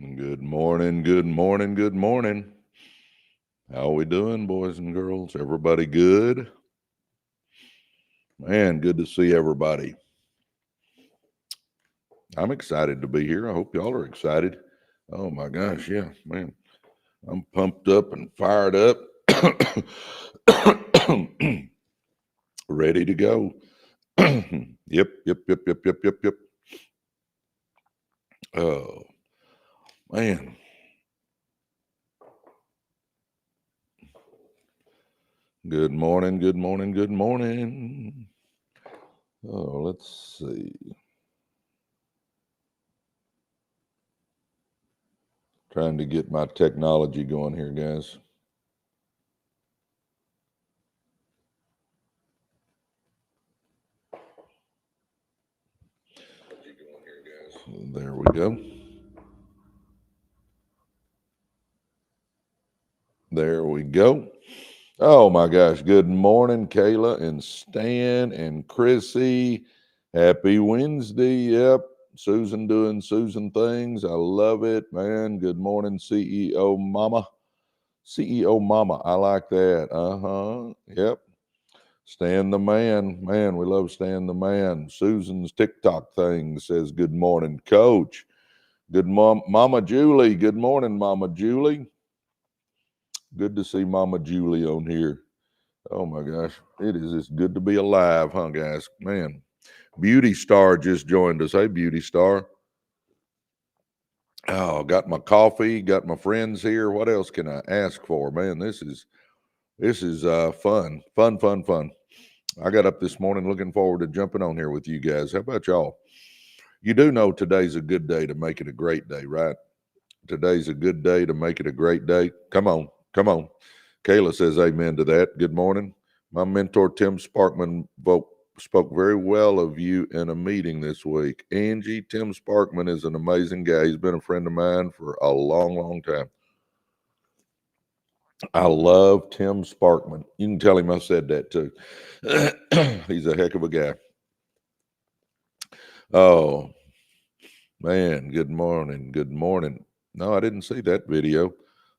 Good morning, good morning, good morning. How are we doing, boys and girls? Everybody good? Man, good to see everybody. I'm excited to be here. I hope y'all are excited. Oh my gosh, yeah, man. I'm pumped up and fired up. Ready to go. Yep. Oh, man. Good morning, good morning, good morning. Oh, let's see. Trying to get my technology going here, guys. There we go. There we go. Oh my gosh. Good morning, Kayla and Stan and Chrissy. Happy Wednesday. Yep. Susan doing Susan things. I love it, man. Good morning, CEO Mama. CEO Mama. I like that. Uh-huh. Yep. Stan the man. Man, we love Stan the man. Susan's TikTok thing says, good morning, coach. Good Mama Julie. Good morning, Mama Julie. Good to see Mama Julie on here. Oh my gosh, it is just good to be alive, huh, guys? Man, Beauty Star just joined us. Hey, Beauty Star. Oh, got my coffee, got my friends here. What else can I ask for, man? This is fun. I got up this morning looking forward to jumping on here with you guys. How about y'all? You do know today's a good day to make it a great day, right? Today's a good day to make it a great day. Come on, come on. Kayla says amen to that. Good morning. My mentor, Tim Sparkman, spoke very well of you in a meeting this week. Angie, Tim Sparkman is an amazing guy. He's been a friend of mine for a long, long time. I love Tim Sparkman. You can tell him I said that too. He's a heck of a guy. Oh, man. Good morning. Good morning. No, I didn't see that video.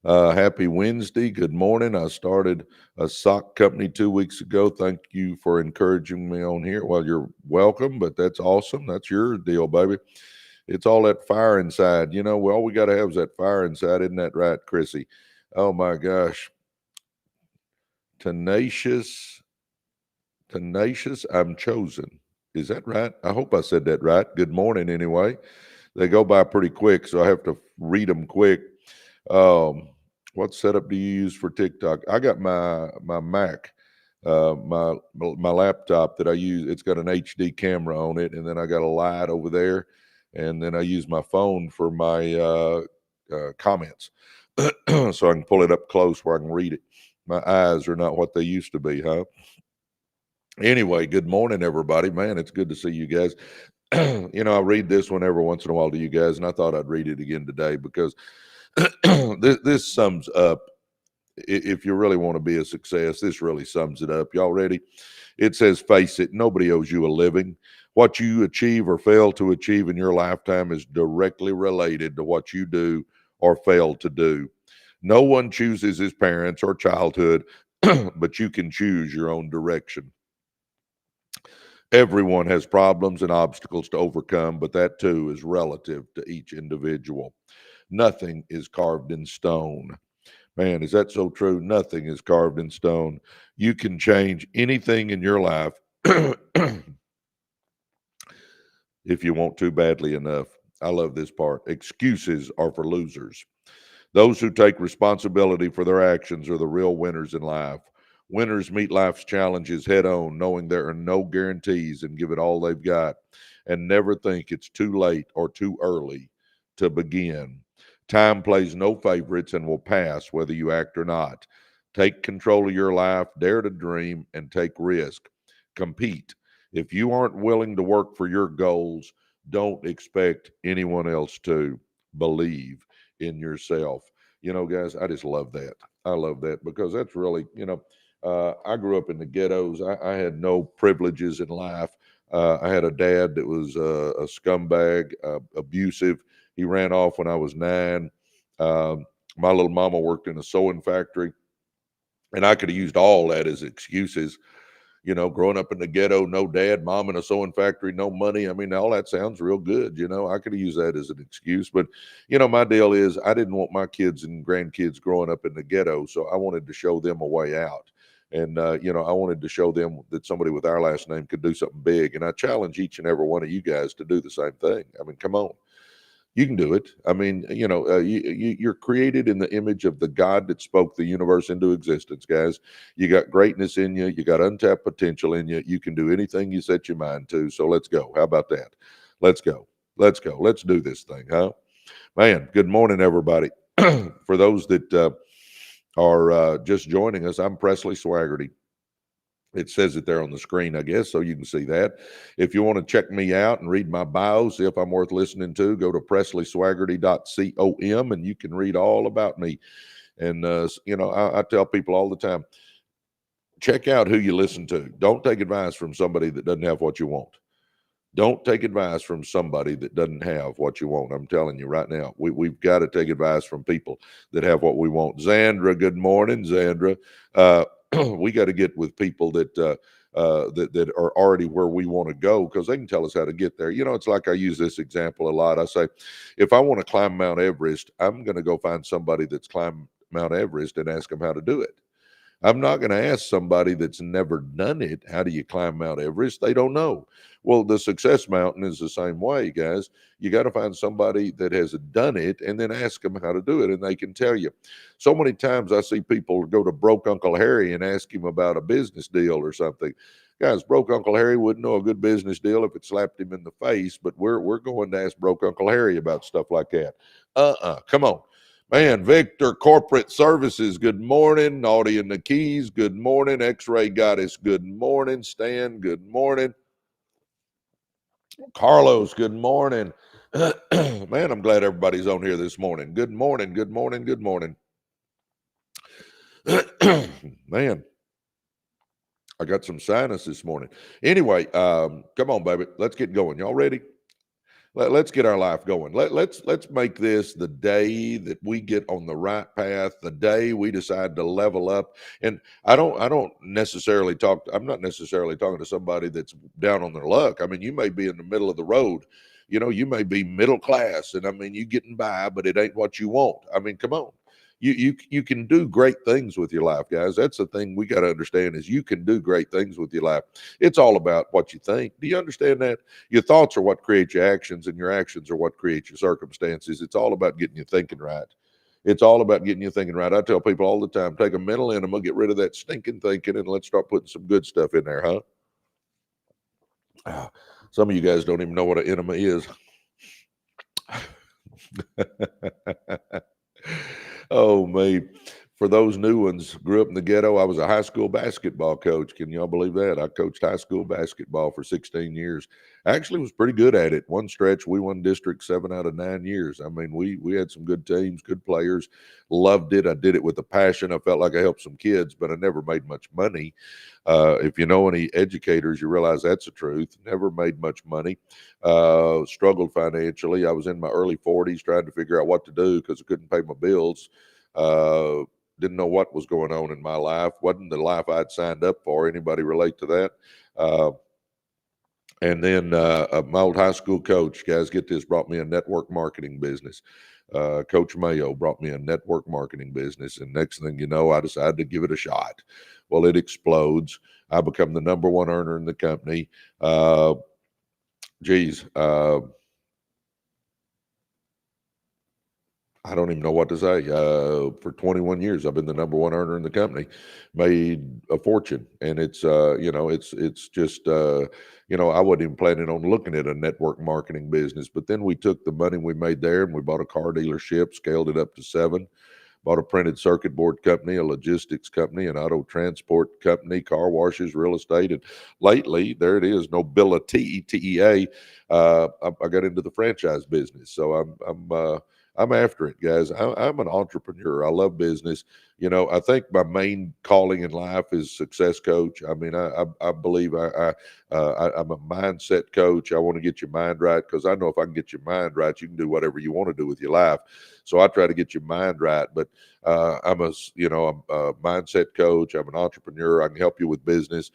Happy Wednesday. Good morning. I started a sock company 2 weeks ago. Thank you for encouraging me on here. Well, you're welcome, but that's awesome. That's your deal, baby. It's all that fire inside. You know, all we got to have is that fire inside. Isn't that right, Chrissy? Oh, my gosh. Tenacious, I'm chosen. Is that right? I hope I said that right. Good morning, anyway. They go by pretty quick, so I have to read them quick. Um, what setup do you use for TikTok? I got my Mac, my laptop that I use. It's got an HD camera on it, and then I got a light over there, and then I use my phone for my comments, so I can pull it up close where I can read it. My eyes are not what they used to be, huh? Anyway, good morning, everybody. Man, it's good to see you guys. I read this one every once in a while to you guys, and I thought I'd read it again today because this sums up. If you really want to be a success, this really sums it up. Y'all ready? It says, face it, nobody owes you a living. What you achieve or fail to achieve in your lifetime is directly related to what you do or fail to do. No one chooses his parents or childhood, but you can choose your own direction. Everyone has problems and obstacles to overcome, but that too is relative to each individual. Nothing is carved in stone. Man, is that so true? Nothing is carved in stone. You can change anything in your life if you want to badly enough. I love this part. Excuses are for losers. Those who take responsibility for their actions are the real winners in life. Winners meet life's challenges head on, knowing there are no guarantees and give it all they've got, and never think it's too late or too early to begin. Time plays no favorites and will pass whether you act or not. Take control of your life, dare to dream, and take risk. Compete. If you aren't willing to work for your goals, don't expect anyone else to. Believe in yourself. Guys, I just love that. I love that because that's really, I grew up in the ghettos. I had no privileges in life. I had a dad that was a scumbag, abusive. He ran off when I was 9. My little mama worked in a sewing factory, and I could have used all that as excuses. Growing up in the ghetto, no dad, mom in a sewing factory, no money. I mean, all that sounds real good. I could have used that as an excuse. But, my deal is I didn't want my kids and grandkids growing up in the ghetto. So I wanted to show them a way out. And, I wanted to show them that somebody with our last name could do something big. And I challenge each and every one of you guys to do the same thing. I mean, come on. You can do it. I mean, you're created in the image of the God that spoke the universe into existence, guys. You got greatness in you. You got untapped potential in you. You can do anything you set your mind to. So let's go. How about that? Let's go. Let's go. Let's do this thing, huh? Man, good morning, everybody. For those that are just joining us, I'm Presley Swagerty. It says it there on the screen, I guess, so you can see that. If you want to check me out and read my bio, see if I'm worth listening to, go to presleyswagerty.com, and you can read all about me. And, I tell people all the time, check out who you listen to. Don't take advice from somebody that doesn't have what you want. Don't take advice from somebody that doesn't have what you want. I'm telling you right now, we've got to take advice from people that have what we want. Zandra, good morning, Zandra. We got to get with people that that are already where we want to go, because they can tell us how to get there. It's like I use this example a lot. I say, if I want to climb Mount Everest, I'm going to go find somebody that's climbed Mount Everest and ask them how to do it. I'm not going to ask somebody that's never done it, how do you climb Mount Everest? They don't know. Well, the Success Mountain is the same way, guys. You got to find somebody that has done it and then ask them how to do it, and they can tell you. So many times I see people go to Broke Uncle Harry and ask him about a business deal or something. Guys, Broke Uncle Harry wouldn't know a good business deal if it slapped him in the face, but we're going to ask Broke Uncle Harry about stuff like that. Come on. Man, Victor Corporate Services, good morning. Naughty and the Keys, good morning. X-Ray Goddess, good morning. Stan, good morning. Carlos, good morning. Man, I'm glad everybody's on here this morning. Good morning, good morning, good morning. Man, I got some sinus this morning. Anyway, come on, baby. Let's get going. Y'all ready? Let's get our life going. Let's make this the day that we get on the right path, the day we decide to level up. And I'm not necessarily talking to somebody that's down on their luck. I mean, you may be in the middle of the road. You may be middle class, and I mean, you getting by, but it ain't what you want. I mean, come on. You can do great things with your life, guys. That's the thing we got to understand, is you can do great things with your life. It's all about what you think. Do you understand that? Your thoughts are what create your actions, and your actions are what create your circumstances. It's all about getting you thinking right. It's all about getting you thinking right. I tell people all the time, take a mental enema, get rid of that stinking thinking, and let's start putting some good stuff in there, huh? Some of you guys don't even know what an enema is. Oh, me. For those new ones, grew up in the ghetto. I was a high school basketball coach. Can y'all believe that? I coached high school basketball for 16 years. I actually was pretty good at it. One stretch, we won district 7 out of 9 years. I mean, we had some good teams, good players. Loved it. I did it with a passion. I felt like I helped some kids, but I never made much money. If you know any educators, you realize that's the truth. Never made much money. Struggled financially. I was in my early 40s trying to figure out what to do because I couldn't pay my bills. Didn't know what was going on in my life. Wasn't the life I'd signed up for. Anybody relate to that? And then my old high school coach, guys, get this, brought me a network marketing business. Coach Mayo brought me a network marketing business. And next thing you know, I decided to give it a shot. Well, it explodes. I become the number one earner in the company. I don't even know what to say. For 21 years, I've been the number one earner in the company, made a fortune. And it's just, I wasn't even planning on looking at a network marketing business. But then we took the money we made there and we bought a car dealership, scaled it up to 7, bought a printed circuit board company, a logistics company, an auto transport company, car washes, real estate. And lately, there it is, Nobility, TEA. I got into the franchise business. So I'm I'm after it, guys. I'm an entrepreneur. I love business. I think my main calling in life is success coach. I mean, I believe I'm a mindset coach. I want to get your mind right, because I know if I can get your mind right, you can do whatever you want to do with your life. So I try to get your mind right. But I'm a mindset coach. I'm an entrepreneur. I can help you with business.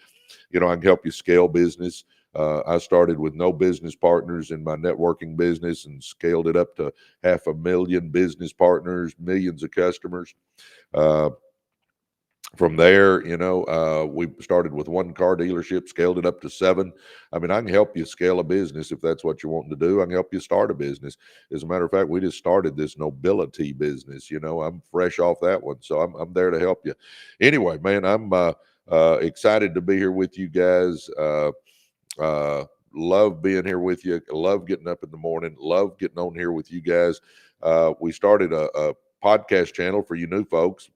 I can help you scale business. I started with no business partners in my networking business and scaled it up to 500,000 business partners, millions of customers. Uh, from there, we started with one car dealership, scaled it up to 7. I mean, I can help you scale a business if that's what you're wanting to do. I can help you start a business. As a matter of fact, we just started this nobility business. I'm fresh off that one, so I'm there to help you. Anyway, man, I'm excited to be here with you guys. Uh, love being here with you. Love getting up in the morning. Love getting on here with you guys. We started a podcast channel for you new folks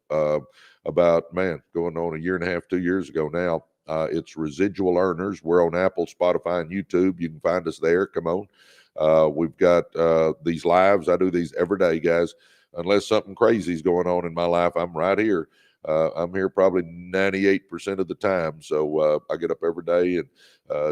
about, going on a year and a half, 2 years ago now. It's Residual Earners. We're on Apple, Spotify, and YouTube. You can find us there. Come on. We've got these lives. I do these every day, guys. Unless something crazy is going on in my life, I'm right here. I'm here probably 98% of the time. So I get up every day and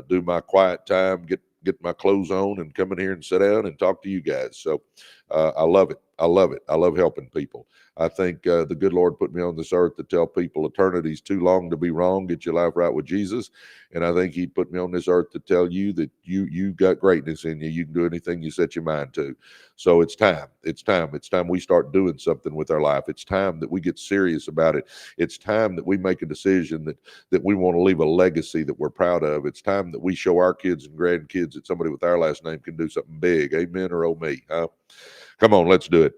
do my quiet time, get my clothes on, and come in here and sit down and talk to you guys. So I love it. I love it. I love helping people. I think the good Lord put me on this earth to tell people eternity's too long to be wrong. Get your life right with Jesus. And I think he put me on this earth to tell you that you got greatness in you. You can do anything you set your mind to. So it's time. It's time. It's time we start doing something with our life. It's time that we get serious about it. It's time that we make a decision that we want to leave a legacy that we're proud of. It's time that we show our kids and grandkids that somebody with our last name can do something big. Amen or oh me, huh? Come on, let's do it.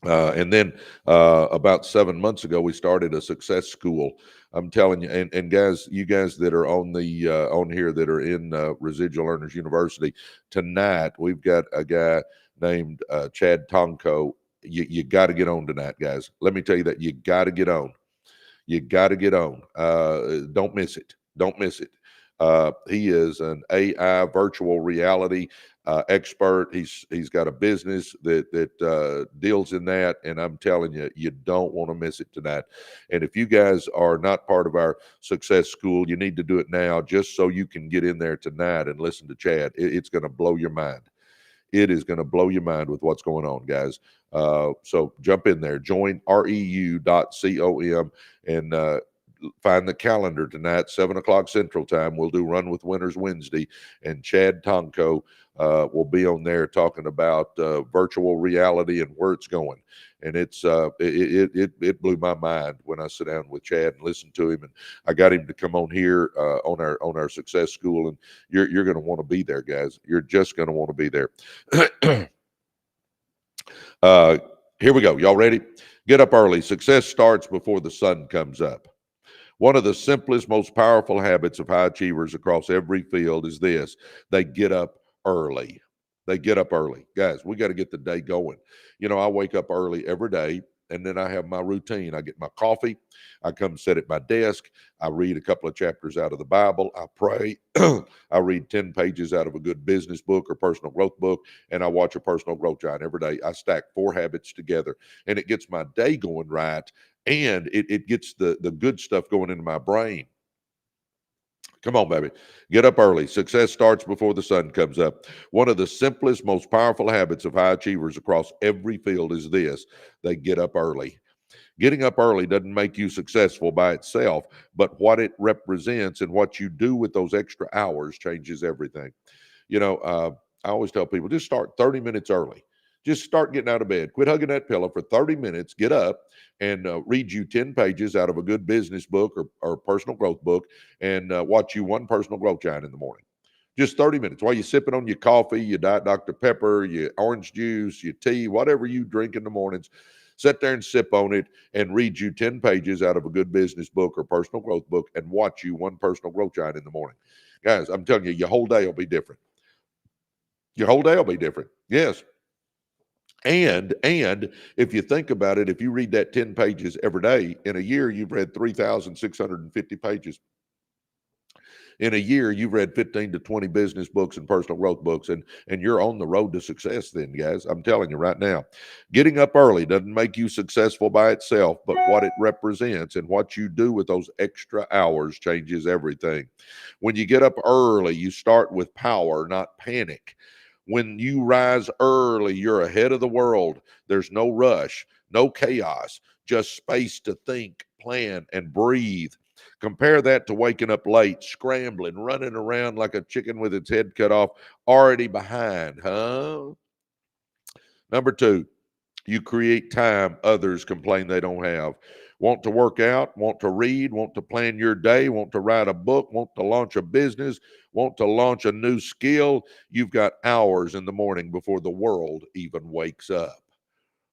And then about 7 months ago, we started a success school. I'm telling you, and guys, you guys that are on the on here that are in Residual Earners University tonight, we've got a guy named Chad Tonko. You got to get on tonight, guys. Let me tell you that you got to get on. You got to get on. Don't miss it. Don't miss it. He is an AI virtual reality expert. He's got a business that deals in that, and I'm telling you, you don't want to miss it tonight. And if you guys are not part of our success school, you need to do it now, just so you can get in there tonight and listen to Chad. It's going to blow your mind. It is going to blow your mind with what's going on, guys. So jump in there, join reu.com and find the calendar tonight, 7 o'clock Central Time. We'll do Run with Winners Wednesday, and Chad Tonko will be on there talking about virtual reality and where it's going. And it blew my mind when I sit down with Chad and listen to him. And I got him to come on here on our success school, and you're going to want to be there, guys. You're just going to want to be there. Here we go. Y'all ready? Get up early. Success starts before the sun comes up. One of the simplest, most powerful habits of high achievers across every field is this: they get up early. They get up early. Guys, we got to get the day going. I wake up early every day, and then I have my routine. I get my coffee. I come sit at my desk. I read a couple of chapters out of the Bible. I pray. I read 10 pages out of a good business book or personal growth book, and I watch a personal growth giant every day. I stack 4 habits together, and it gets my day going right, and it gets the good stuff going into my brain. Come on, baby. Get up early. Success starts before the sun comes up. One of the simplest, most powerful habits of high achievers across every field is this: they get up early. Getting up early doesn't make you successful by itself, but what it represents and what you do with those extra hours changes everything. I always tell people, just start 30 minutes early. Just start getting out of bed. Quit hugging that pillow for 30 minutes. Get up and read you 10 pages out of a good business book or personal growth book, and watch you one personal growth giant in the morning. Just 30 minutes while you're sipping on your coffee, your Diet Dr. Pepper, your orange juice, your tea, whatever you drink in the mornings. Sit there and sip on it and read you 10 pages out of a good business book or personal growth book, and watch you one personal growth giant in the morning. Guys, I'm telling you, your whole day will be different. Your whole day will be different. Yes. And if you think about it, if you read that 10 pages every day, in a year, you've read 3,650 pages. In a year, you've read 15 to 20 business books and personal growth books, and you're on the road to success then, guys. I'm telling you right now. Getting up early doesn't make you successful by itself, but what it represents and what you do with those extra hours changes everything. When you get up early, you start with power, not panic. When you rise early, you're ahead of the world. There's no rush, no chaos, just space to think, plan, and breathe. Compare that to waking up late, scrambling, running around like a chicken with its head cut off, already behind, huh? Number two, you create time others complain they don't have. Want to work out, want to read, want to plan your day, want to write a book, want to launch a business, want to launch a new skill. You've got hours in the morning before the world even wakes up.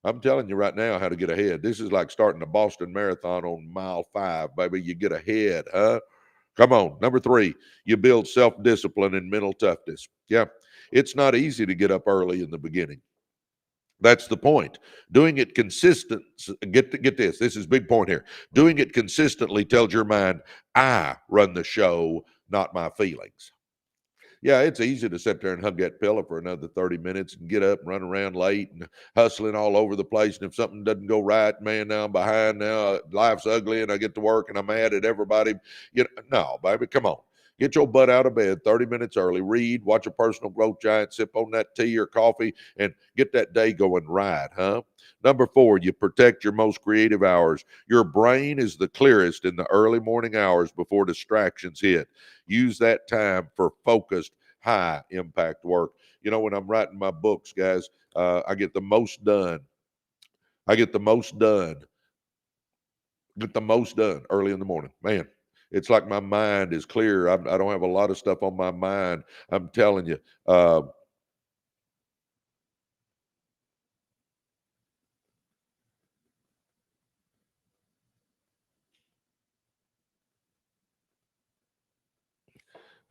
I'm telling you right now how to get ahead. This is like starting the Boston Marathon on mile 5, baby. You get ahead, huh? Come on. Number three, you build self-discipline and mental toughness. Yeah, it's not easy to get up early in the beginning. That's the point. Doing it consistent. Get this. This is big point here. Doing it consistently tells your mind, I run the show, not my feelings. Yeah, it's easy to sit there and hug that pillow for another 30 minutes and get up and run around late and hustling all over the place. And if something doesn't go right, man, now I'm behind. Now life's ugly and I get to work and I'm mad at everybody. No, baby, come on. Get your butt out of bed 30 minutes early, read, watch a personal growth giant, sip on that tea or coffee, and get that day going right, huh? Number four, you protect your most creative hours. Your brain is the clearest in the early morning hours before distractions hit. Use that time for focused, high impact work. When I'm writing my books, guys, I get the most done. I get the most done. Get the most done early in the morning. Man, it's like my mind is clear. I don't have a lot of stuff on my mind. I'm telling you.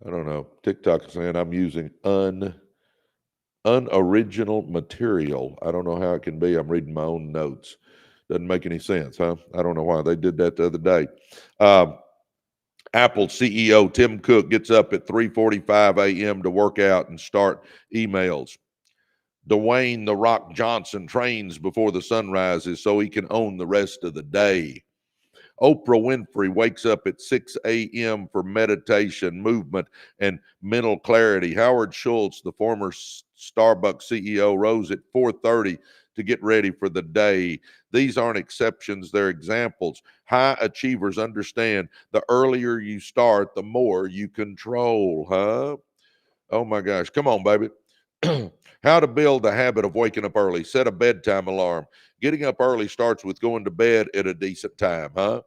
I don't know. TikTok is saying I'm using unoriginal material. I don't know how it can be. I'm reading my own notes. Doesn't make any sense, huh? I don't know why they did that the other day. Apple CEO Tim Cook gets up at 3:45 a.m. to work out and start emails. Dwayne "The Rock" Johnson trains before the sun rises so he can own the rest of the day. Oprah Winfrey wakes up at 6 a.m. for meditation, movement, and mental clarity. Howard Schultz, the former Starbucks CEO, rose at 4:30 to get ready for the day. These aren't exceptions, they're examples. High achievers understand the earlier you start, the more you control, huh? Oh my gosh. Come on, baby. How to build the habit of waking up early. Set a bedtime alarm. Getting up early starts with going to bed at a decent time, huh?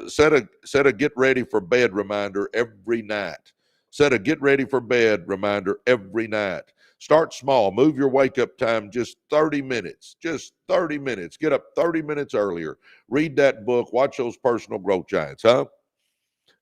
Set a get ready for bed reminder every night. Set a get ready for bed reminder every night. Start small. Move your wake up time just 30 minutes. Just 30 minutes. Get up 30 minutes earlier. Read that book. Watch those personal growth giants, huh?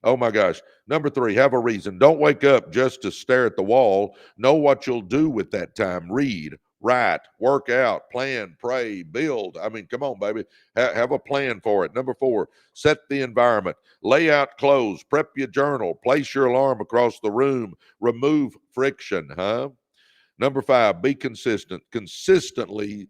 Oh my gosh. Number three, have a reason. Don't wake up just to stare at the wall. Know what you'll do with that time. Read, write, work out, plan, pray, build. I mean, come on, baby. Have a plan for it. Number four, set the environment. Lay out clothes, prep your journal, place your alarm across the room, remove friction, huh? Number five, be consistent. Consistency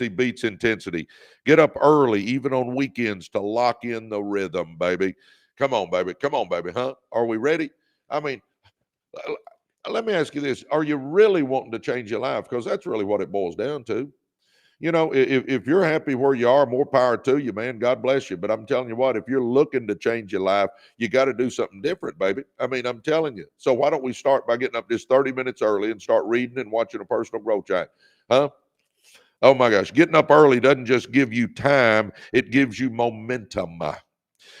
beats intensity. Get up early, even on weekends, to lock in the rhythm, baby. Come on, baby. Come on, baby. Huh? Are we ready? I mean, let me ask you this. Are you really wanting to change your life? Because that's really what it boils down to. If you're happy where you are, more power to you, man. God bless you. But I'm telling you what, if you're looking to change your life, you got to do something different, baby. I mean, I'm telling you. So why don't we start by getting up just 30 minutes early and start reading and watching a personal growth giant? Huh? Oh my gosh. Getting up early doesn't just give you time, it gives you momentum.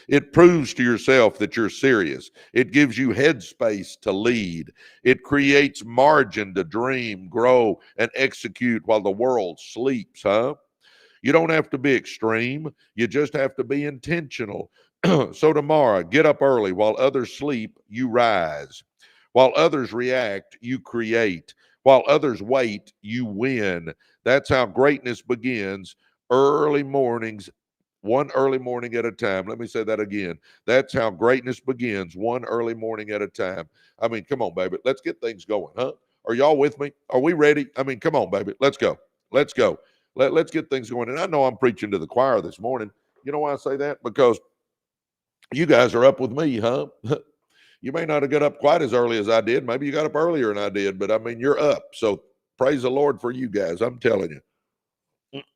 It proves to yourself that you're serious. It gives you headspace to lead. It creates margin to dream, grow, and execute while the world sleeps, huh? You don't have to be extreme. You just have to be intentional. So tomorrow, get up early. While others sleep, you rise. While others react, you create. While others wait, you win. That's how greatness begins. Early mornings One early morning at a time. Let me say that again. That's how greatness begins, one early morning at a time. I mean, come on, baby. Let's get things going, huh? Are y'all with me? Are we ready? I mean, come on, baby. Let's go. Let's go. Let's get things going. And I know I'm preaching to the choir this morning. You know why I say that? Because you guys are up with me, huh? You may not have got up quite as early as I did. Maybe you got up earlier than I did, but I mean, you're up. So praise the Lord for you guys. I'm telling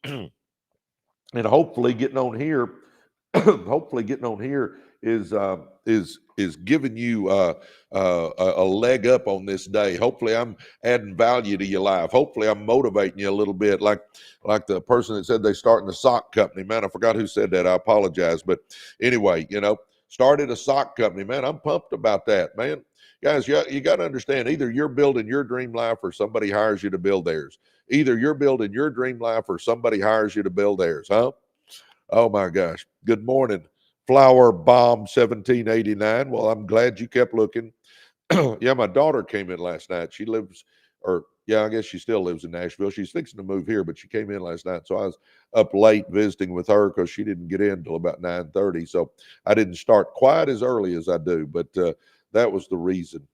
you. And hopefully getting on here, is giving you a leg up on this day. Hopefully I'm adding value to your life. Hopefully I'm motivating you a little bit, like the person that said they starting a sock company. Man, I forgot who said that. I apologize. But anyway, started a sock company. Man, I'm pumped about that, man. Guys, you got to understand, either you're building your dream life or somebody hires you to build theirs. Either you're building your dream life or somebody hires you to build theirs, huh? Oh my gosh. Good morning, Flower Bomb 1789. Well, I'm glad you kept looking. Yeah, my daughter came in last night. She lives, or yeah, I guess she still lives in Nashville. She's fixing to move here, but she came in last night. So I was up late visiting with her because she didn't get in until about 9:30. So I didn't start quite as early as I do, but that was the reason.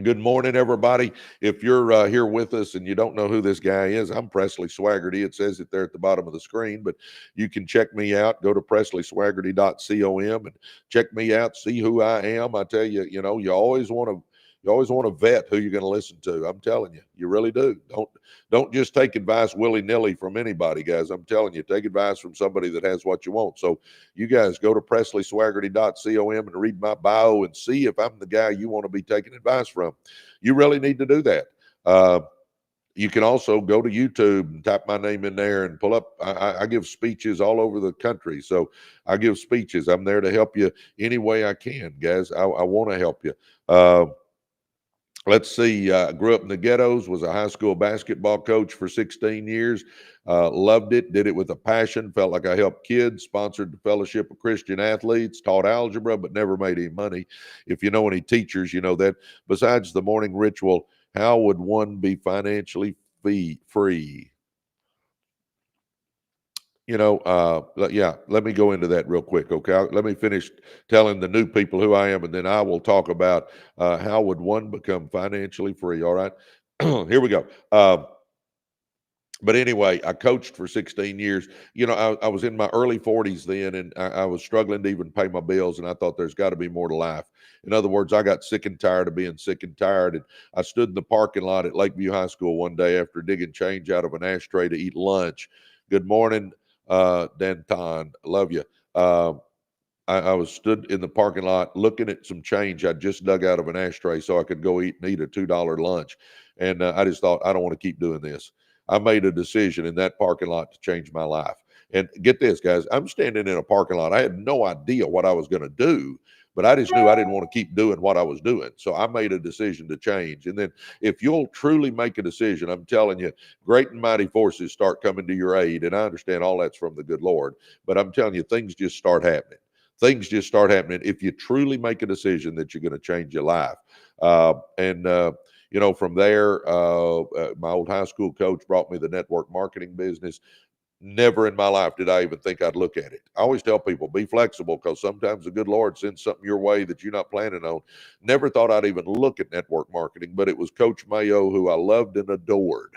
Good morning, everybody. If you're here with us and you don't know who this guy is, I'm Presley Swagerty. It says it there at the bottom of the screen, but you can check me out. Go to presleyswagerty.com and check me out, see who I am. I tell you, you always want to vet who you're going to listen to. I'm telling you, you really do. Don't just take advice willy-nilly from anybody, guys. I'm telling you, take advice from somebody that has what you want. So you guys go to presleyswagerty.com and read my bio and see if I'm the guy you want to be taking advice from. You really need to do that. You can also go to YouTube and type my name in there and pull up. I give speeches all over the country. So I give speeches. I'm there to help you any way I can, guys. I want to help you. Let's see. Grew up in the ghettos, was a high school basketball coach for 16 years. Loved it, did it with a passion, felt like I helped kids, sponsored the Fellowship of Christian Athletes, taught algebra, but never made any money. If you know any teachers, you know that. Besides the morning ritual, how would one be financially free? Yeah, let me go into that real quick, okay? Let me finish telling the new people who I am, and then I will talk about how would one become financially free, all right? Here we go. But anyway, I coached for 16 years. I was in my early 40s then, and I was struggling to even pay my bills, and I thought there's got to be more to life. In other words, I got sick and tired of being sick and tired, and I stood in the parking lot at Lakeview High School one day after digging change out of an ashtray to eat lunch. Good morning, Danton. Love you. I was stood in the parking lot looking at some change I just dug out of an ashtray so I could go eat a $2 lunch. And I just thought, I don't want to keep doing this. I made a decision in that parking lot to change my life. And get this, guys, I'm standing in a parking lot. I had no idea what I was going to do, but I just knew I didn't want to keep doing what I was doing. So I made a decision to change. And then if you'll truly make a decision, I'm telling you, great and mighty forces start coming to your aid. And I understand all that's from the good Lord, but I'm telling you, things just start happening. Things just start happening if you truly make a decision that you're going to change your life. From there, my old high school coach brought me the network marketing business. Never in my life did I even think I'd look at it. I always tell people, be flexible, because sometimes the good Lord sends something your way that you're not planning on. Never thought I'd even look at network marketing, but it was Coach Mayo, who I loved and adored.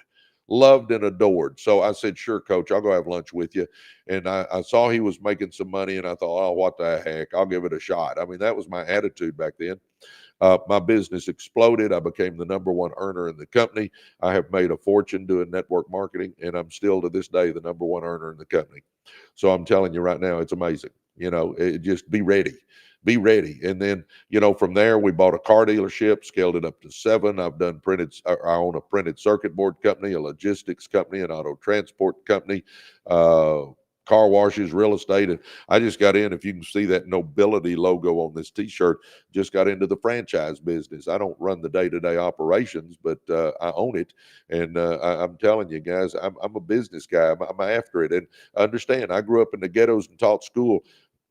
Loved and adored. So I said, sure, coach, I'll go have lunch with you. And I saw he was making some money, and I thought, oh, what the heck? I'll give it a shot. I mean, that was my attitude back then. My business exploded. I became the number one earner in the company. I have made a fortune doing network marketing, and I'm still to this day the number one earner in the company. So I'm telling you right now, it's amazing. Just be ready. Be ready. And then, from there, we bought a car dealership, scaled it up to 7. I own a printed circuit board company, a logistics company, an auto transport company, car washes, real estate. And I just got in, if you can see that nobility logo on this t-shirt, just got into the franchise business. I don't run the day-to-day operations, but I own it. And I'm telling you guys, I'm a business guy. I'm after it. And understand, I grew up in the ghettos and taught school.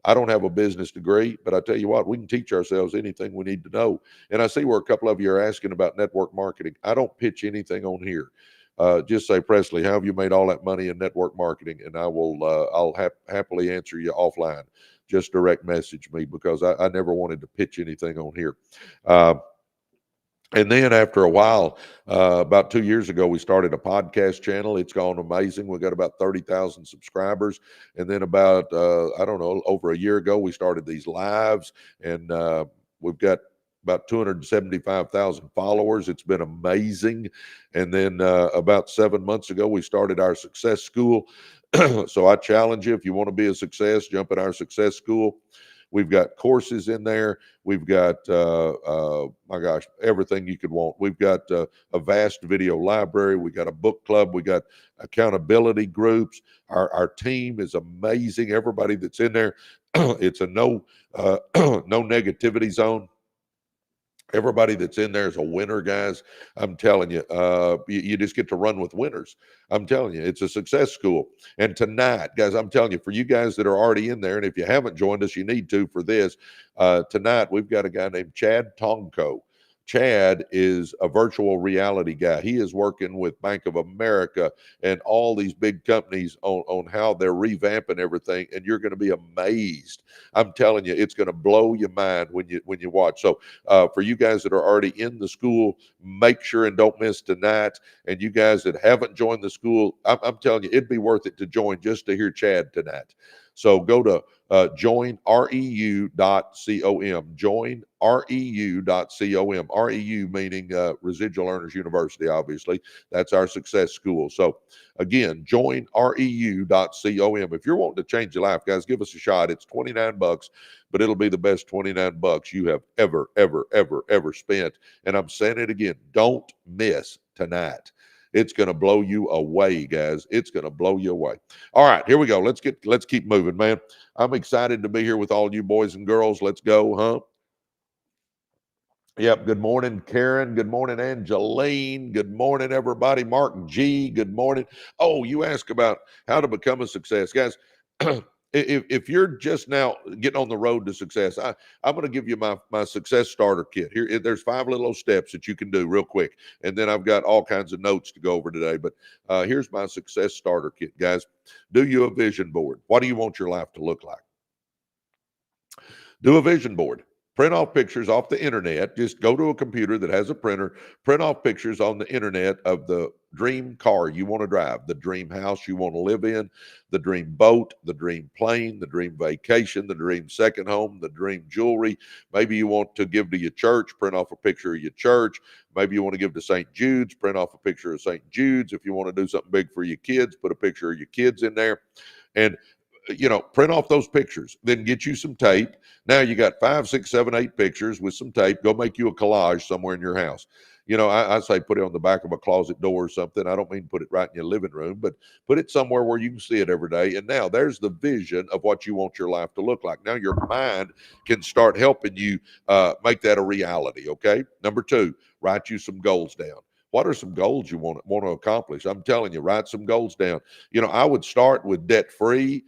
I don't have a business degree, but I tell you what, we can teach ourselves anything we need to know. And I see where a couple of you are asking about network marketing. I don't pitch anything on here. just say, Presley, how have you made all that money in network marketing? And I'll happily answer you offline. Just direct message me, because I never wanted to pitch anything on here. And then after a while, about 2 years ago, we started a podcast channel. It's gone amazing. We got about 30,000 subscribers. And then about, I don't know, over a year ago, we started these lives, and we've got about 275,000 followers. It's been amazing. And then about 7 months ago, we started our success school. So I challenge you, if you want to be a success, jump in our success school. We've got courses in there. We've got, my gosh, everything you could want. We've got a vast video library. We got a book club. We got accountability groups. Our team is amazing. Everybody that's in there, it's a no negativity zone. Everybody that's in there is a winner, guys. I'm telling you, you just get to run with winners. I'm telling you, it's a success school. And tonight, guys, I'm telling you, for you guys that are already in there, and if you haven't joined us, you need to for this. Tonight, we've got a guy named Chad Tonko. Chad is a virtual reality guy. He is working with Bank of America and all these big companies on how they're revamping everything, and you're going to be amazed. I'm telling you, it's going to blow your mind when you watch. So for you guys that are already in the school, make sure and don't miss tonight. And you guys that haven't joined the school, I'm telling you, it'd be worth it to join just to hear Chad tonight. So go to joinreu.com. Joinreu.com. REU meaning Residual Earners University, obviously. That's our success school. So again, joinreu.com. If you're wanting to change your life, guys, give us a shot. It's $29, but it'll be the best $29 you have ever spent. And I'm saying it again, don't miss tonight. It's going to blow you away, guys. It's going to blow you away. All right, here we go. Let's keep moving, man. I'm excited to be here with all you boys and girls. Let's go, huh? Yep. Good morning, Karen. Good morning, Angeline. Good morning, everybody. Mark G. Good morning. Oh, you asked about how to become a success, guys. If you're just now getting on the road to success, I'm going to give you my success starter kit. Here, there's 5 little steps that you can do real quick, and then I've got all kinds of notes to go over today. But here's my success starter kit, guys. Do you a vision board? What do you want your life to look like? Do a vision board. Print off pictures off the internet. Just go to a computer that has a printer, print off pictures on the internet of the dream car you want to drive, the dream house you want to live in, the dream boat, the dream plane, the dream vacation, the dream second home, the dream jewelry. Maybe you want to give to your church, print off a picture of your church. Maybe you want to give to St. Jude's, print off a picture of St. Jude's. If you want to do something big for your kids, put a picture of your kids in there. And print off those pictures, then get you some tape. Now you got 5, 6, 7, 8 pictures with some tape. Go make you a collage somewhere in your house. I say put it on the back of a closet door or something. I don't mean put it right in your living room, but put it somewhere where you can see it every day. And now there's the vision of what you want your life to look like. Now your mind can start helping you make that a reality, okay? Number 2, write you some goals down. What are some goals you want to accomplish? I'm telling you, write some goals down. I would start with debt-free.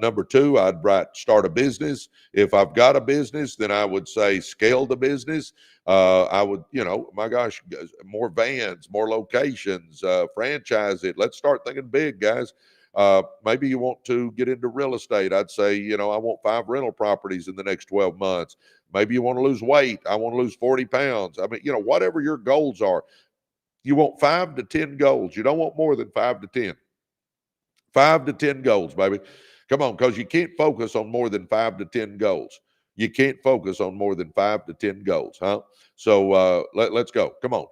Number 2, I'd start a business. If I've got a business, then I would say scale the business. I would, my gosh, more vans, more locations, franchise it. Let's start thinking big, guys. Maybe you want to get into real estate. I'd say, I want 5 rental properties in the next 12 months. Maybe you want to lose weight. I want to lose 40 pounds. I mean, whatever your goals are. You want 5 to 10 goals. You don't want more than 5 to 10. 5 to 10 goals, baby. Come on, because you can't focus on more than 5 to 10 goals. You can't focus on more than 5 to 10 goals, huh? So let's go. Come on.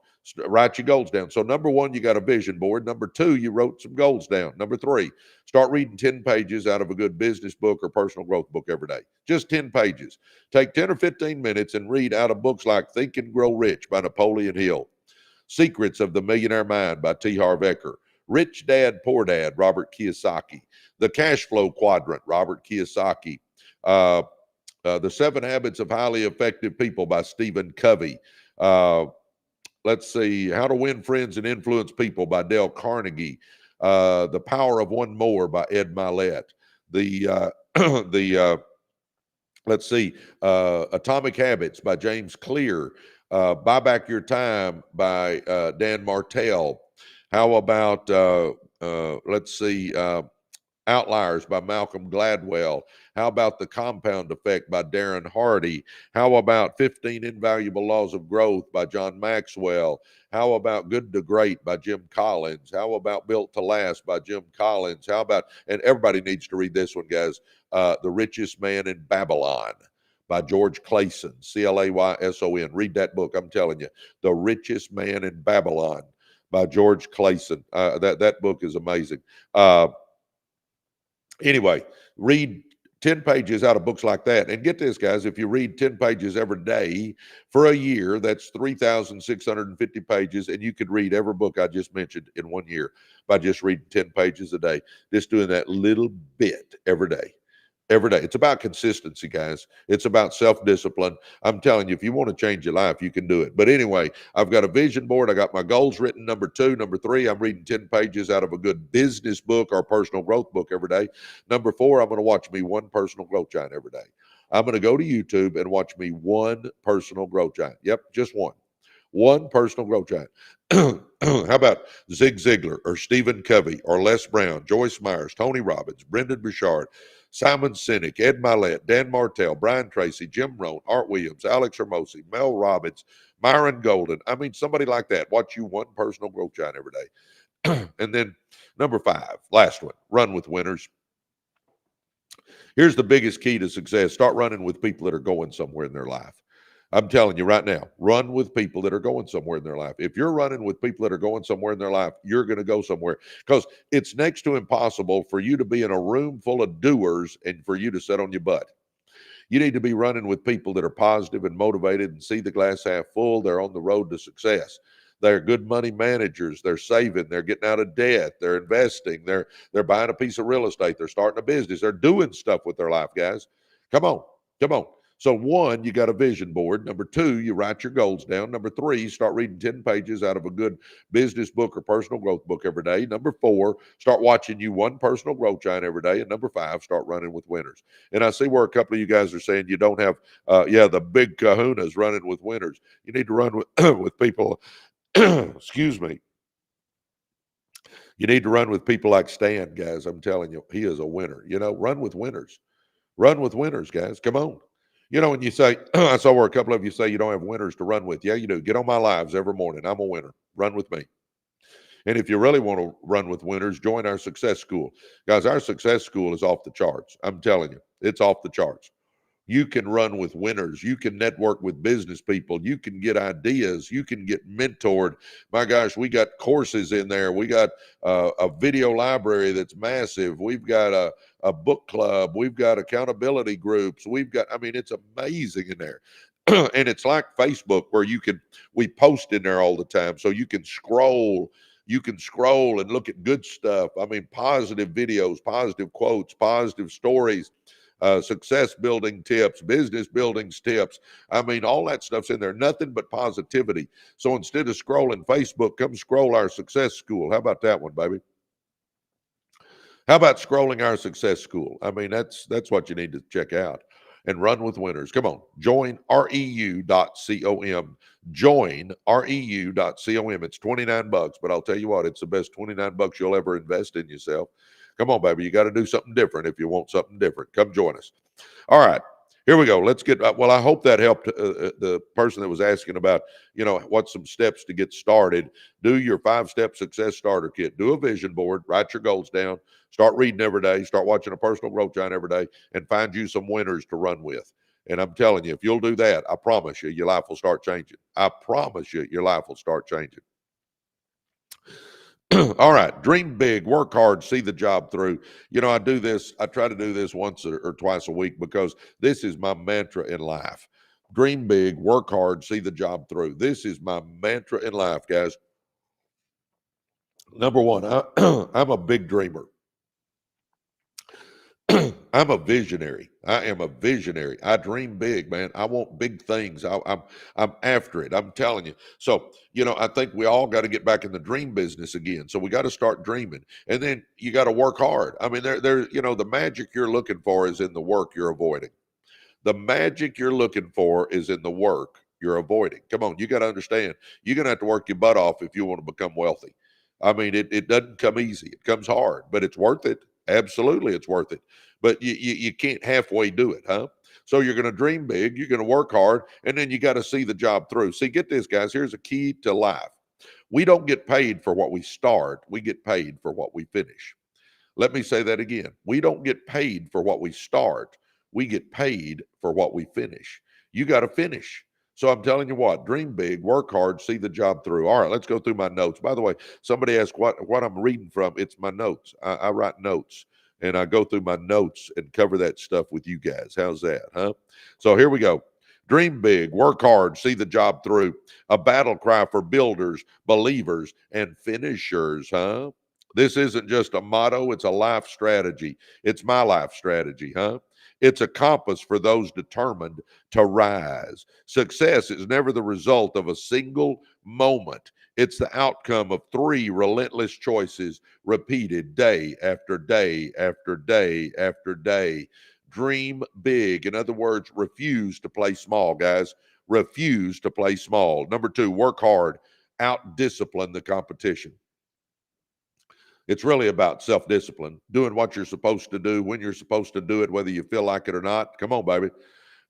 Write your goals down. So number 1, you got a vision board. Number 2, you wrote some goals down. Number 3, start reading 10 pages out of a good business book or personal growth book every day. Just 10 pages. Take 10 or 15 minutes and read out of books like Think and Grow Rich by Napoleon Hill, Secrets of the Millionaire Mind by T. Harv Eker, Rich Dad, Poor Dad, Robert Kiyosaki, The Cash Flow Quadrant, Robert Kiyosaki, The 7 Habits of Highly Effective People by Stephen Covey. Let's see, How to Win Friends and Influence People by Dale Carnegie, The Power of One More by Ed Mylett, Atomic Habits by James Clear, Buy Back Your Time by Dan Martell, How about, let's see, Outliers by Malcolm Gladwell? How about The Compound Effect by Darren Hardy? How about 15 Invaluable Laws of Growth by John Maxwell? How about Good to Great by Jim Collins? How about Built to Last by Jim Collins? How about, and everybody needs to read this one, guys, The Richest Man in Babylon by George Clayson, Clayson. Read that book. I'm telling you, The Richest Man in Babylon by George Clayson. That book is amazing. Anyway, read 10 pages out of books like that. And get this, guys, if you read 10 pages every day for a year, that's 3,650 pages, and you could read every book I just mentioned in 1 year by just reading 10 pages a day, just doing that little bit every day. Every day. It's about consistency, guys. It's about self-discipline. I'm telling you, if you want to change your life, you can do it. But anyway, I've got a vision board. I got my goals written. Number 2. Number 3, I'm reading 10 pages out of a good business book or personal growth book every day. Number 4, I'm going to watch me one personal growth giant every day. I'm going to go to YouTube and watch me one personal growth giant. Yep, just one. One personal growth giant. How about Zig Ziglar or Stephen Covey or Les Brown, Joyce Myers, Tony Robbins, Brendan Burchard, Simon Sinek, Ed Mylett, Dan Martell, Brian Tracy, Jim Rohn, Art Williams, Alex Hermosi, Mel Robbins, Myron Golden. I mean, somebody like that. Watch you one personal growth giant every day. And then number 5, last one, run with winners. Here's the biggest key to success. Start running with people that are going somewhere in their life. I'm telling you right now, run with people that are going somewhere in their life. If you're running with people that are going somewhere in their life, you're going to go somewhere, because it's next to impossible for you to be in a room full of doers and for you to sit on your butt. You need to be running with people that are positive and motivated and see the glass half full. They're on the road to success. They're good money managers. They're saving. They're getting out of debt. They're investing. They're buying a piece of real estate. They're starting a business. They're doing stuff with their life, guys. Come on. Come on. So 1, you got a vision board. Number 2, you write your goals down. Number 3, start reading 10 pages out of a good business book or personal growth book every day. Number 4, start watching you one personal growth giant every day. And number 5, start running with winners. And I see where a couple of you guys are saying you don't have, the big kahunas running with winners. You need to run with, with people, excuse me. You need to run with people like Stan, guys. I'm telling you, he is a winner. Run with winners. Run with winners, guys. Come on. When you say, I saw where a couple of you say you don't have winners to run with. Yeah, you do. Get on my lives every morning. I'm a winner. Run with me. And if you really want to run with winners, join our success school. Guys, our success school is off the charts. I'm telling you, it's off the charts. You can run with winners. You can network with business people. You can get ideas. You can get mentored. My gosh, we got courses in there. We got a video library that's massive. We've got a book club. We've got accountability groups. It's amazing in there. And it's like Facebook where we post in there all the time. So you can scroll. You can scroll and look at good stuff. Positive videos, positive quotes, positive stories. Success building tips, business building tips. All that stuff's in there. Nothing but positivity. So instead of scrolling Facebook, come scroll our success school. How about that one, baby? How about scrolling our success school? That's what you need to check out. And run with winners. Come on. Join reu.com. Join reu.com. It's $29, but I'll tell you what, it's the best $29 you'll ever invest in yourself. Come on, baby. You got to do something different if you want something different. Come join us. All right. Here we go. Let's get, I hope that helped the person that was asking about, what's some steps to get started. Do your 5-step success starter kit. Do a vision board. Write your goals down. Start reading every day. Start watching a personal growth giant every day, and find you some winners to run with. And I'm telling you, if you'll do that, I promise you, your life will start changing. I promise you, your life will start changing. All right. Dream big, work hard, see the job through. I do this. I try to do this once or twice a week because this is my mantra in life. Dream big, work hard, see the job through. This is my mantra in life, guys. Number 1, I'm a big dreamer. I'm a visionary. I am a visionary. I dream big, man. I want big things. I'm after it. I'm telling you. So, I think we all got to get back in the dream business again. So we got to start dreaming, and then you got to work hard. The magic you're looking for is in the work you're avoiding. The magic you're looking for is in the work you're avoiding. Come on, you got to understand. You're going to have to work your butt off if you want to become wealthy. I mean, it doesn't come easy. It comes hard, but it's worth it. Absolutely, it's worth it. But you can't halfway do it, huh? So you're going to dream big, you're going to work hard, and then you got to see the job through. See, get this, guys. Here's a key to life. We don't get paid for what we start. We get paid for what we finish. Let me say that again. We don't get paid for what we start. We get paid for what we finish. You got to finish. So I'm telling you what, dream big, work hard, see the job through. All right, let's go through my notes. By the way, somebody asked what I'm reading from. It's my notes. I write notes and I go through my notes and cover that stuff with you guys. How's that, huh? So here we go. Dream big, work hard, see the job through. A battle cry for builders, believers, and finishers, huh? This isn't just a motto, it's a life strategy. It's my life strategy, huh? It's a compass for those determined to rise. Success is never the result of a single moment. It's the outcome of 3 relentless choices repeated day after day after day after day. Dream big. In other words, refuse to play small, guys. Refuse to play small. Number 2, work hard. Out discipline the competition. It's really about self-discipline, doing what you're supposed to do when you're supposed to do it, whether you feel like it or not. Come on, baby.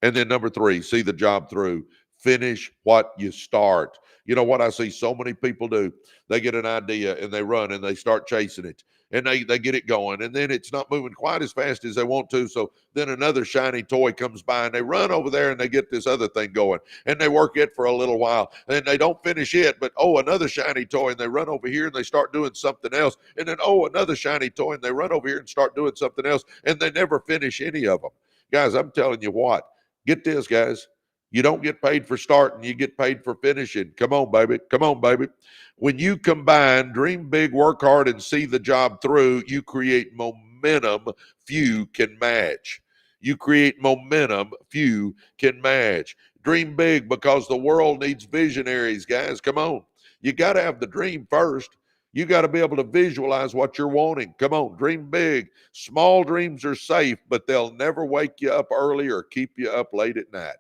And then number 3, see the job through. Finish what you start. You know what I see so many people do? They get an idea and they run and they start chasing it and they get it going. And then it's not moving quite as fast as they want to. So then another shiny toy comes by and they run over there and they get this other thing going. And they work it for a little while. And they don't finish it, but oh, another shiny toy. And they run over here and they start doing something else. And then, oh, another shiny toy. And they run over here and start doing something else. And they never finish any of them. Guys, I'm telling you what. Get this, guys. You don't get paid for starting, you get paid for finishing. Come on, baby. Come on, baby. When you combine dream big, work hard, and see the job through, you create momentum few can match. You create momentum few can match. Dream big because the world needs visionaries, guys. Come on. You got to have the dream first. You got to be able to visualize what you're wanting. Come on, dream big. Small dreams are safe, but they'll never wake you up early or keep you up late at night.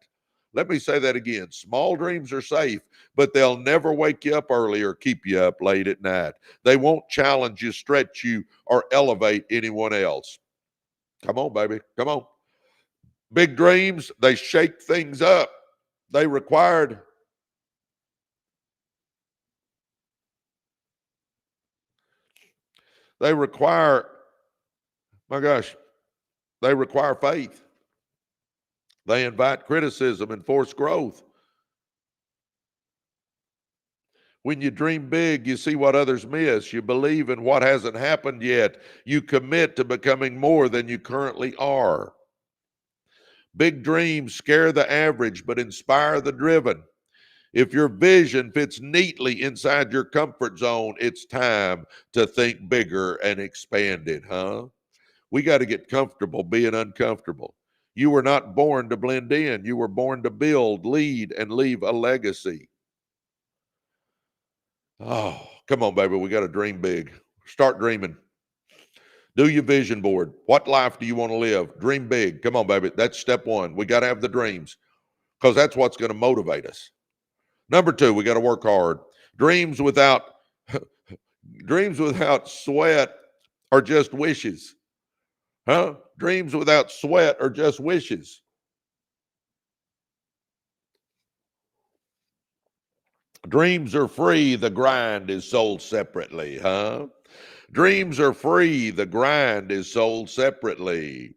Let me say that again. Small dreams are safe, but they'll never wake you up early or keep you up late at night. They won't challenge you, stretch you, or elevate anyone else. Come on, baby. Come on. Big dreams, they shake things up. They require, my gosh, they require faith. They invite criticism and force growth. When you dream big, you see what others miss. You believe in what hasn't happened yet. You commit to becoming more than you currently are. Big dreams scare the average, but inspire the driven. If your vision fits neatly inside your comfort zone, it's time to think bigger and expand it, huh? We got to get comfortable being uncomfortable. You were not born to blend in. You were born to build, lead, and leave a legacy. Oh, come on, baby. We got to dream big. Start dreaming. Do your vision board. What life do you want to live? Dream big. Come on, baby. That's step 1. We got to have the dreams because that's what's going to motivate us. Number 2, we got to work hard. Dreams without dreams without sweat are just wishes. Huh? Dreams without sweat are just wishes. Dreams are free. The grind is sold separately, huh? Dreams are free. The grind is sold separately.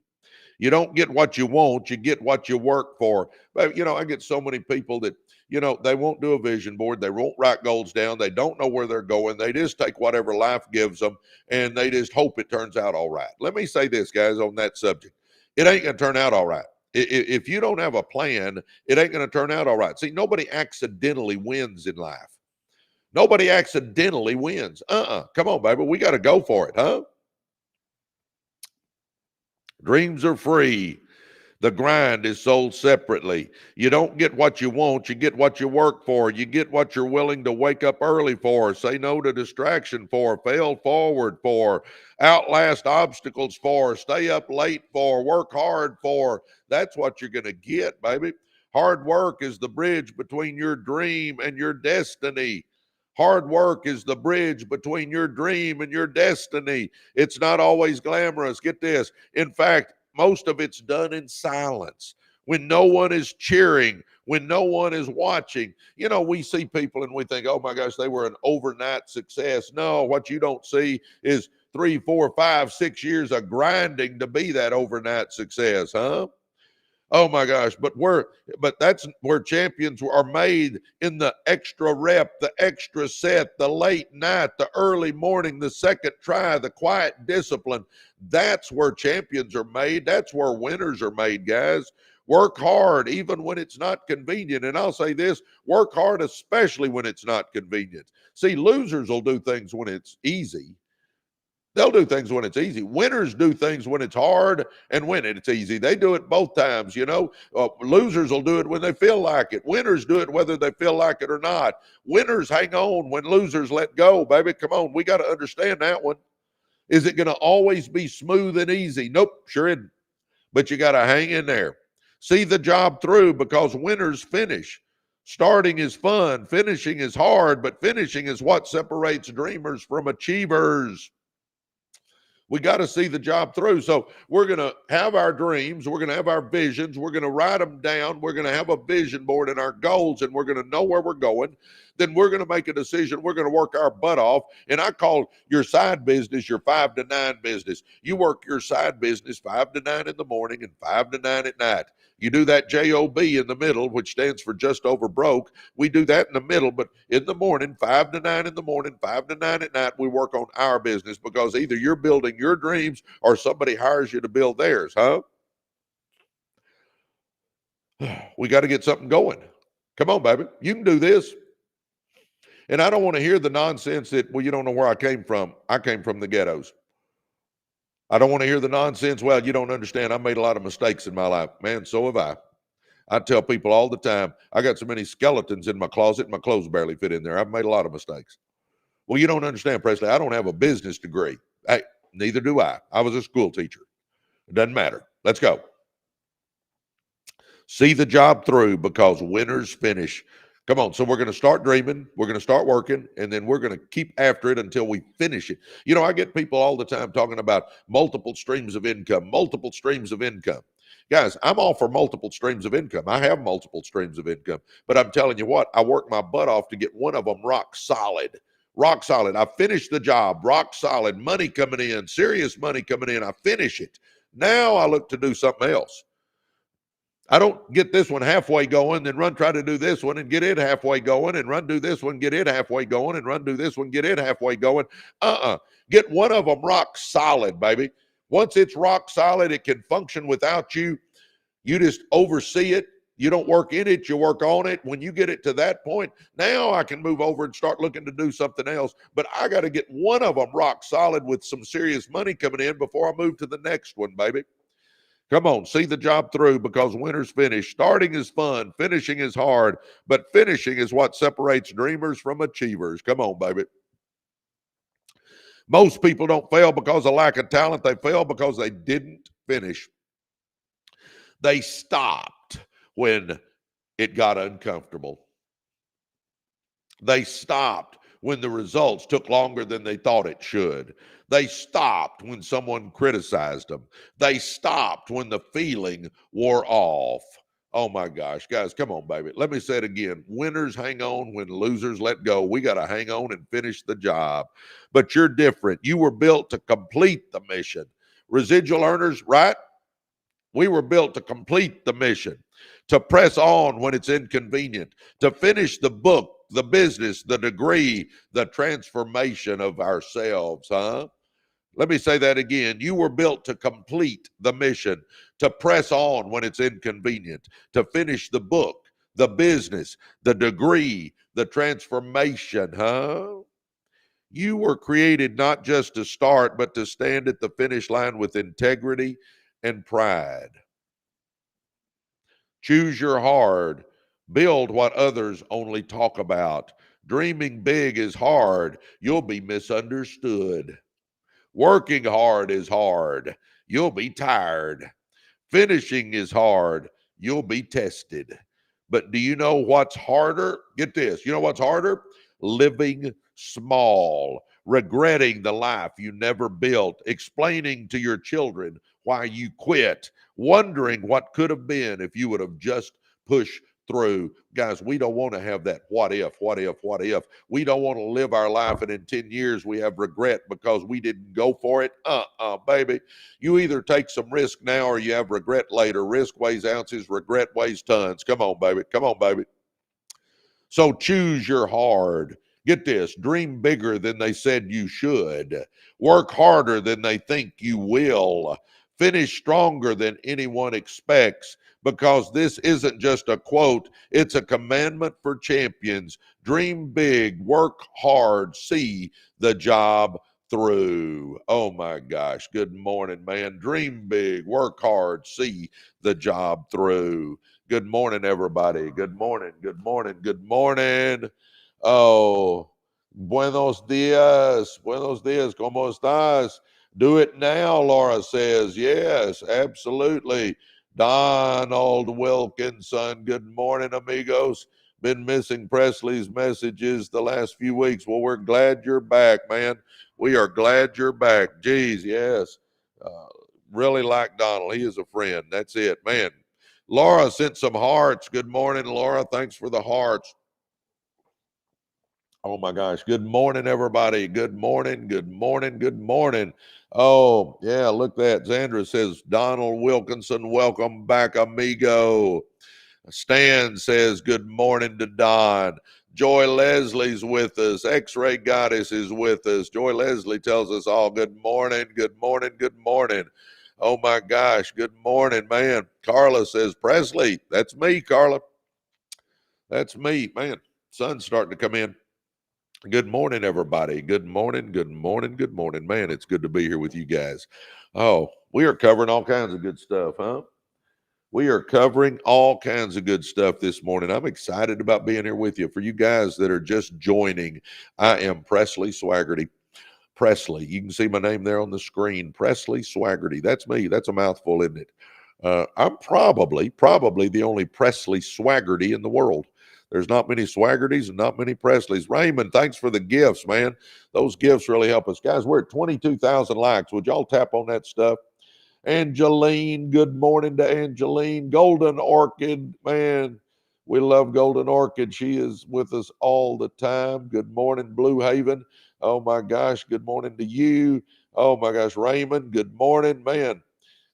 You don't get what you want, you get what you work for. But, I get so many people that, they won't do a vision board. They won't write goals down. They don't know where they're going. They just take whatever life gives them and they just hope it turns out all right. Let me say this, guys, on that subject. It ain't going to turn out all right. If you don't have a plan, it ain't going to turn out all right. See, nobody accidentally wins in life. Nobody accidentally wins. Come on, baby. We got to go for it, huh? Dreams are free. The grind is sold separately. You don't get what you want. You get what you work for. You get what you're willing to wake up early for, say no to distraction for, fail forward for, outlast obstacles for, stay up late for, work hard for. That's what you're going to get, baby. Hard work is the bridge between your dream and your destiny. Hard work is the bridge between your dream and your destiny. It's not always glamorous. Get this. In fact, most of it's done in silence, when no one is cheering, when no one is watching. You know, we see people and we think, oh my gosh, they were an overnight success. No, what you don't see is 3, 4, 5, 6 years of grinding to be that overnight success, huh? Oh my gosh, but that's where champions are made, in the extra rep, the extra set, the late night, the early morning, the second try, the quiet discipline. That's where champions are made. That's where winners are made, guys. Work hard even when it's not convenient. And I'll say this, work hard especially when it's not convenient. See, losers will do things when it's easy. They'll do things when it's easy. Winners do things when it's hard and when it's easy. They do it both times, you know. Losers will do it when they feel like it. Winners do it whether they feel like it or not. Winners hang on when losers let go, baby. Come on, we got to understand that one. Is it going to always be smooth and easy? Nope, sure isn't. But you got to hang in there. See the job through, because winners finish. Starting is fun. Finishing is hard, but finishing is what separates dreamers from achievers. We got to see the job through. So we're going to have our dreams. We're going to have our visions. We're going to write them down. We're going to have a vision board and our goals, and we're going to know where we're going. Then we're going to make a decision. We're going to work our butt off. And I call your side business your 5 to 9 business. You work your side business 5 to 9 in the morning and 5 to 9 at night. You do that JOB in the middle, which stands for just over broke. We do that in the middle, but in the morning, 5 to 9 in the morning, 5 to 9 at night, we work on our business, because either you're building your dreams or somebody hires you to build theirs, huh? We got to get something going. Come on, baby. You can do this. And I don't want to hear the nonsense that, well, you don't know where I came from. I came from the ghettos. I don't want to hear the nonsense, well, you don't understand. I made a lot of mistakes in my life. Man, so have I. I tell people all the time, I got so many skeletons in my closet, my clothes barely fit in there. I've made a lot of mistakes. Well, you don't understand, Presley. I don't have a business degree. Hey, neither do I. I was a school teacher. It doesn't matter. Let's go. See the job through, because winners finish. Come on. So we're going to start dreaming. We're going to start working, and then we're going to keep after it until we finish it. You know, I get people all the time talking about multiple streams of income, multiple streams of income. Guys, I'm all for multiple streams of income. I have multiple streams of income, but I'm telling you what, I work my butt off to get one of them rock solid. Rock solid. I finish the job, rock solid, money coming in, serious money coming in. I finish it. Now I look to do something else. I don't get this one halfway going, then run try to do this one and get it halfway going, and run do this one, get it halfway going, and run do this one, get it halfway going. Get one of them rock solid, baby. Once it's rock solid, it can function without you. You just oversee it. You don't work in it, you work on it. When you get it to that point, now I can move over and start looking to do something else. But I got to get one of them rock solid with some serious money coming in before I move to the next one, baby. Come on, see the job through, because winners finish. Starting is fun, finishing is hard, but finishing is what separates dreamers from achievers. Come on, baby. Most people don't fail because of lack of talent. They fail because they didn't finish. They stopped when it got uncomfortable. They stopped when the results took longer than they thought it should. They stopped when someone criticized them. They stopped when the feeling wore off. Oh my gosh, guys, come on, baby. Let me say it again. Winners hang on when losers let go. We got to hang on and finish the job. But you're different. You were built to complete the mission. Residual earners, right? We were built to complete the mission, to press on when it's inconvenient, to finish the book, the business, the degree, the transformation of ourselves, huh? Let me say that again. You were built to complete the mission, to press on when it's inconvenient, to finish the book, the business, the degree, the transformation, huh? You were created not just to start, but to stand at the finish line with integrity and pride. Choose your hard. Build what others only talk about. Dreaming big is hard. You'll be misunderstood. Working hard is hard. You'll be tired. Finishing is hard. You'll be tested. But do you know what's harder? Get this. You know what's harder? living small, regretting the life you never built, explaining to your children why you quit, wondering what could have been if you would have just pushed through. Guys, we don't want to have that what if. We don't want to live our life and in 10 years we have regret because we didn't go for it. Baby. You either take some risk now or you have regret later. Risk weighs ounces, regret weighs tons. Come on, baby. Come on, baby. So choose your hard. Get this, dream bigger than they said you should. Work harder than they think you will. Finish stronger than anyone expects, because this isn't just a quote, it's a commandment for champions. Dream big, work hard, see the job through. Oh my gosh. Good morning, man. Dream big, work hard, see the job through. Good morning, everybody. Good morning. Good morning. Good morning. Oh, buenos dias. Buenos dias. ¿Cómo estás? Do it now, Laura says. Yes, absolutely. Donald Wilkinson. Good morning, amigos. Been missing Presley's messages the last few weeks. Well, we're glad you're back, man. We are glad you're back. Geez, yes. Really like Donald. He is a friend. That's it, man. Laura sent some hearts. Good morning, Laura. Thanks for the hearts. Oh my gosh. Good morning, everybody. Good morning. Good morning. Good morning. Oh, yeah. Look at that. Zandra says, Donald Wilkinson, welcome back, amigo. Stan says, good morning to Don. Joy Leslie's with us. X-Ray Goddess is with us. Joy Leslie tells us all, good morning. Good morning. Good morning. Oh my gosh. Good morning, man. Carla says, Presley. That's me, Carla. That's me, man. Sun's starting to come in. Good morning, everybody. Good morning. Good morning. Good morning. Man, it's good to be here with you guys. Oh, we are covering all kinds of good stuff, huh? We are covering all kinds of good stuff this morning. I'm excited about being here with you. For you guys that are just joining, I am Presley Swagerty. Presley. You can see my name there on the screen. Presley Swagerty. That's me. That's a mouthful, isn't it? I'm probably the only Presley Swagerty in the world. There's not many Swaggertys and not many Presleys. Raymond, thanks for the gifts, man. Those gifts really help us. Guys, we're at 22,000 likes. Would y'all tap on that stuff? Angeline, good morning to Angeline. Golden Orchid, man. We love Golden Orchid. She is with us all the time. Good morning, Blue Haven. Oh my gosh, good morning to you. Oh my gosh, Raymond, good morning, man.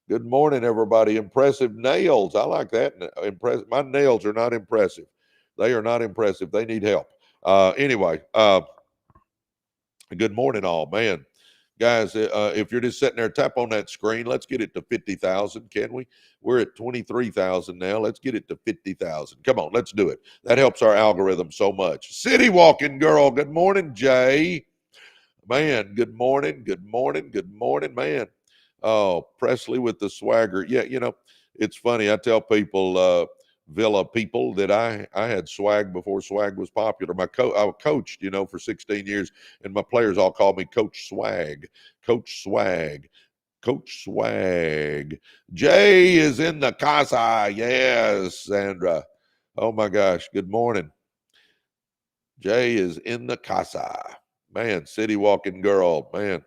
Good morning, everybody. Impressive nails. I like that. My nails are not impressive. They are not impressive. They need help. Anyway, good morning, all, man. Guys, if you're just sitting there, tap on that screen. Let's get it to 50,000, can we? We're at 23,000 now. Let's get it to 50,000. Come on, let's do it. That helps our algorithm so much. City Walking Girl, good morning, Jay. Man, good morning, good morning, good morning, man. Oh, Presley with the swagger. Yeah, it's funny. I tell people, Villa people, that I had swag before swag was popular. I coached, for 16 years, and my players all called me Coach Swag. Coach Swag. Coach Swag. Jay is in the casa. Yes, Sandra. Oh my gosh. Good morning. Jay is in the casa. Man, City Walking Girl. Man.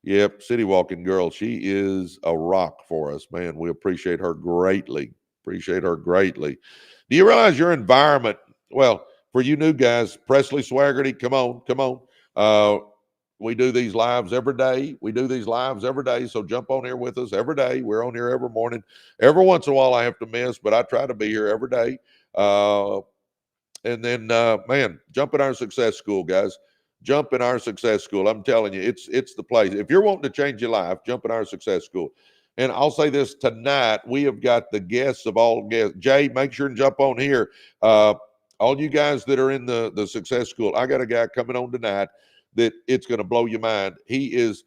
Yep, City Walking Girl. She is a rock for us, man. We appreciate her greatly. Appreciate her greatly. Do you realize your environment? Well, for you new guys, Presley Swaggerty, come on. We do these lives every day. So jump on here with us every day. We're on here every morning. Every once in a while I have to miss, but I try to be here every day. And then, man, jump in our success school, guys. Jump in our success school. I'm telling you, it's the place. If you're wanting to change your life, jump in our success school. And I'll say this tonight, we have got the guests of all guests. Jay, make sure and jump on here. All you guys that are in the success school, I got a guy coming on tonight that it's going to blow your mind. He's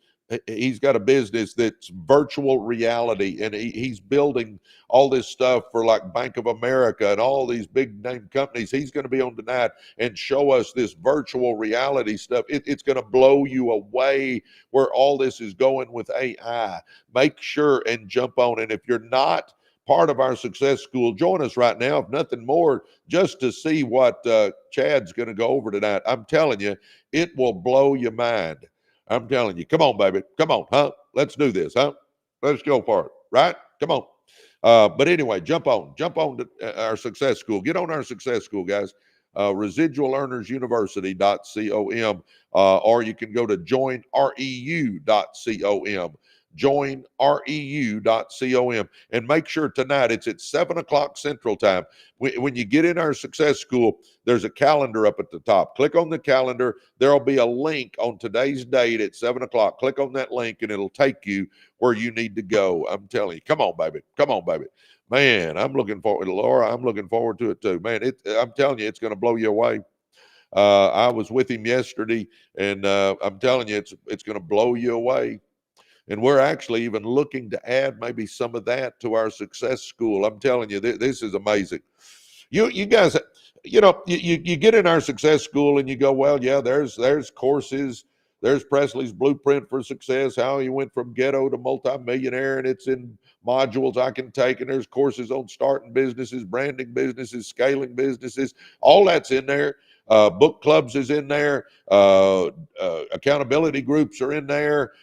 got a business that's virtual reality, and he's building all this stuff for like Bank of America and all these big name companies. He's going to be on tonight and show us this virtual reality stuff. It's going to blow you away where all this is going with AI. Make sure and jump on. And if you're not part of our success school, join us right now, if nothing more, just to see what Chad's going to go over tonight. I'm telling you, it will blow your mind. I'm telling you, come on, baby. Come on, huh? Let's do this, huh? Let's go for it, right? Come on. But anyway, jump on to our success school. Get on our success school, guys. Residual Earners University.com, or you can go to joinreu.com. Joinreu.com, and make sure tonight it's at 7:00 Central Time. When you get in our success school, there's a calendar up at the top. Click on the calendar. There'll be a link on today's date at 7:00. Click on that link and it'll take you where you need to go. I'm telling you, come on, baby. Come on, baby. Man, I'm looking forward, Laura. I'm looking forward to it too. Man, I'm telling you, it's going to blow you away. I was with him yesterday, and I'm telling you, it's going to blow you away. And we're actually even looking to add maybe some of that to our success school. I'm telling you, this is amazing. You guys, you get in our success school and you go, well, yeah, there's courses. There's Presley's blueprint for success, how he went from ghetto to multimillionaire, and it's in modules I can take. And there's courses on starting businesses, branding businesses, scaling businesses. All that's in there. Book clubs is in there. Accountability groups are in there.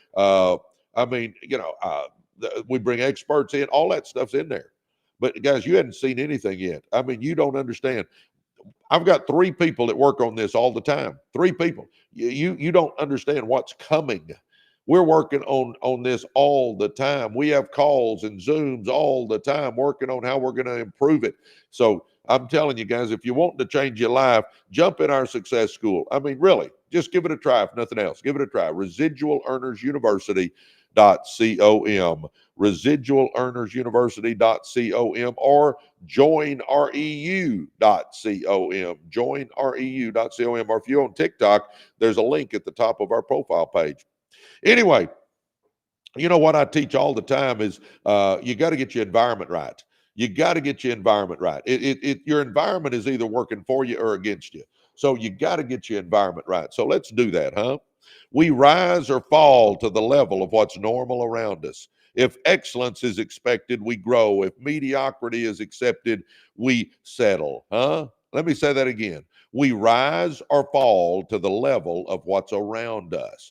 We bring experts in. All that stuff's in there. But guys, you hadn't seen anything yet. I mean, you don't understand. I've got 3 people that work on this all the time. 3 people. You don't understand what's coming. We're working on this all the time. We have calls and Zooms all the time working on how we're going to improve it. So I'm telling you guys, if you want to change your life, jump in our success school. I mean, really, just give it a try, if nothing else. Give it a try. Residual Earners University.com. Residual Earners University.com, or joinreu.com. Joinreu.com. Or if you're on TikTok, there's a link at the top of our profile page. Anyway, you know what I teach all the time is you got to get your environment right. You got to get your environment right. Your environment is either working for you or against you. So you got to get your environment right. So let's do that, huh? We rise or fall to the level of what's normal around us. If excellence is expected, we grow. If mediocrity is accepted, we settle, huh? Let me say that again. We rise or fall to the level of what's around us.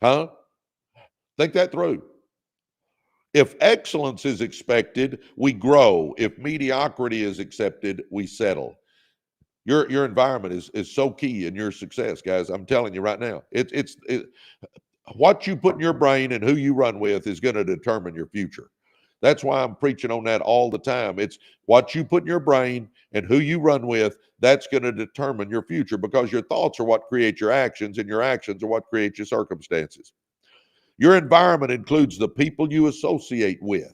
Huh? Think that through. If excellence is expected, we grow. If mediocrity is accepted, we settle. Your environment is so key in your success, guys. I'm telling you right now. What you put in your brain and who you run with is going to determine your future. That's why I'm preaching on that all the time. It's what you put in your brain and who you run with, that's going to determine your future, because your thoughts are what create your actions, and your actions are what create your circumstances. Your environment includes the people you associate with,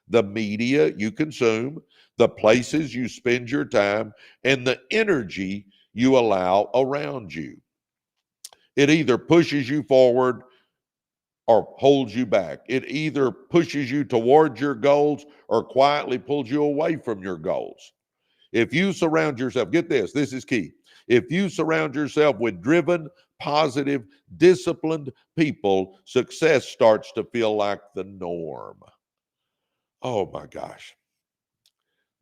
the media you consume, the places you spend your time, and the energy you allow around you. It either pushes you forward or holds you back. It either pushes you towards your goals or quietly pulls you away from your goals. If you surround yourself, get this, this is key. If you surround yourself with driven, positive, disciplined people, success starts to feel like the norm. Oh my gosh.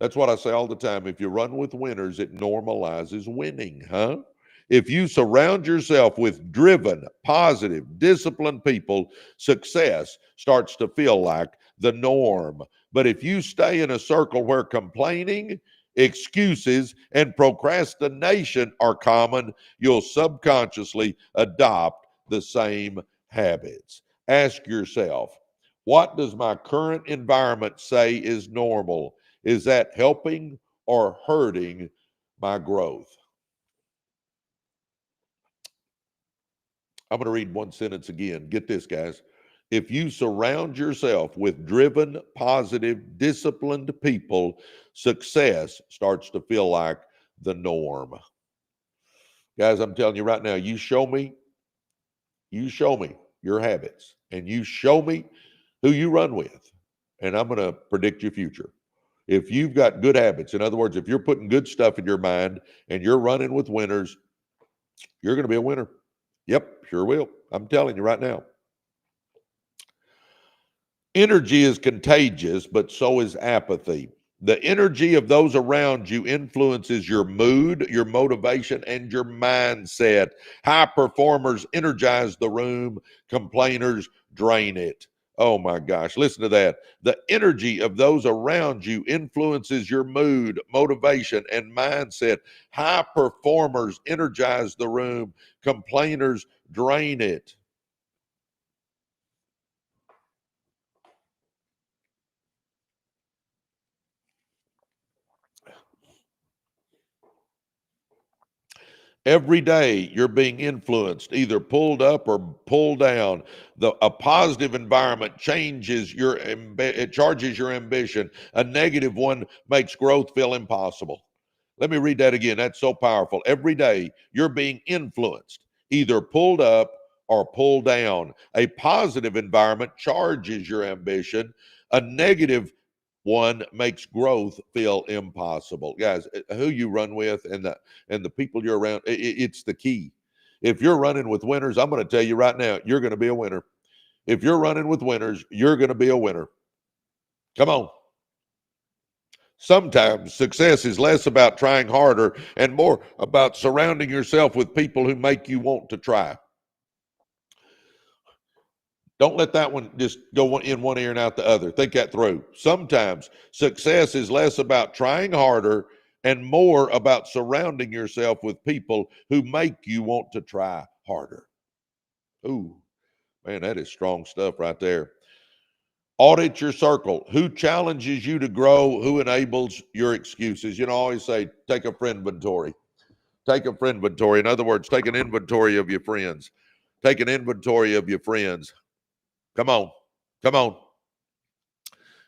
That's what I say all the time. If you run with winners, it normalizes winning, huh? If you surround yourself with driven, positive, disciplined people, success starts to feel like the norm. But if you stay in a circle where complaining, excuses, and procrastination are common, you'll subconsciously adopt the same habits. Ask yourself, what does my current environment say is normal? Is that helping or hurting my growth? I'm going to read one sentence again. Get this, guys. If you surround yourself with driven, positive, disciplined people, success starts to feel like the norm. Guys, I'm telling you right now, you show me your habits, and you show me who you run with, and I'm going to predict your future. If you've got good habits, in other words, if you're putting good stuff in your mind and you're running with winners, you're going to be a winner. Yep, sure will. I'm telling you right now. Energy is contagious, but so is apathy. The energy of those around you influences your mood, your motivation, and your mindset. High performers energize the room, complainers drain it. Oh my gosh, listen to that. The energy of those around you influences your mood, motivation, and mindset. High performers energize the room, complainers drain it. Every day you're being influenced, either pulled up or pulled down. A positive environment changes it charges your ambition. A negative one makes growth feel impossible. Let me read that again. That's so powerful. Every day you're being influenced, either pulled up or pulled down. A positive environment charges your ambition. A negative one makes growth feel impossible. Guys, who you run with and the people you're around, it's the key. If you're running with winners, I'm going to tell you right now, you're going to be a winner. If you're running with winners, you're going to be a winner. Come on. Sometimes success is less about trying harder and more about surrounding yourself with people who make you want to try. Don't let that one just go in one ear and out the other. Think that through. Sometimes success is less about trying harder and more about surrounding yourself with people who make you want to try harder. Ooh, man, that is strong stuff right there. Audit your circle. Who challenges you to grow? Who enables your excuses? You know, I always say, take a friend inventory. Take a friend inventory. In other words, take an inventory of your friends. Take an inventory of your friends. Come on. Come on.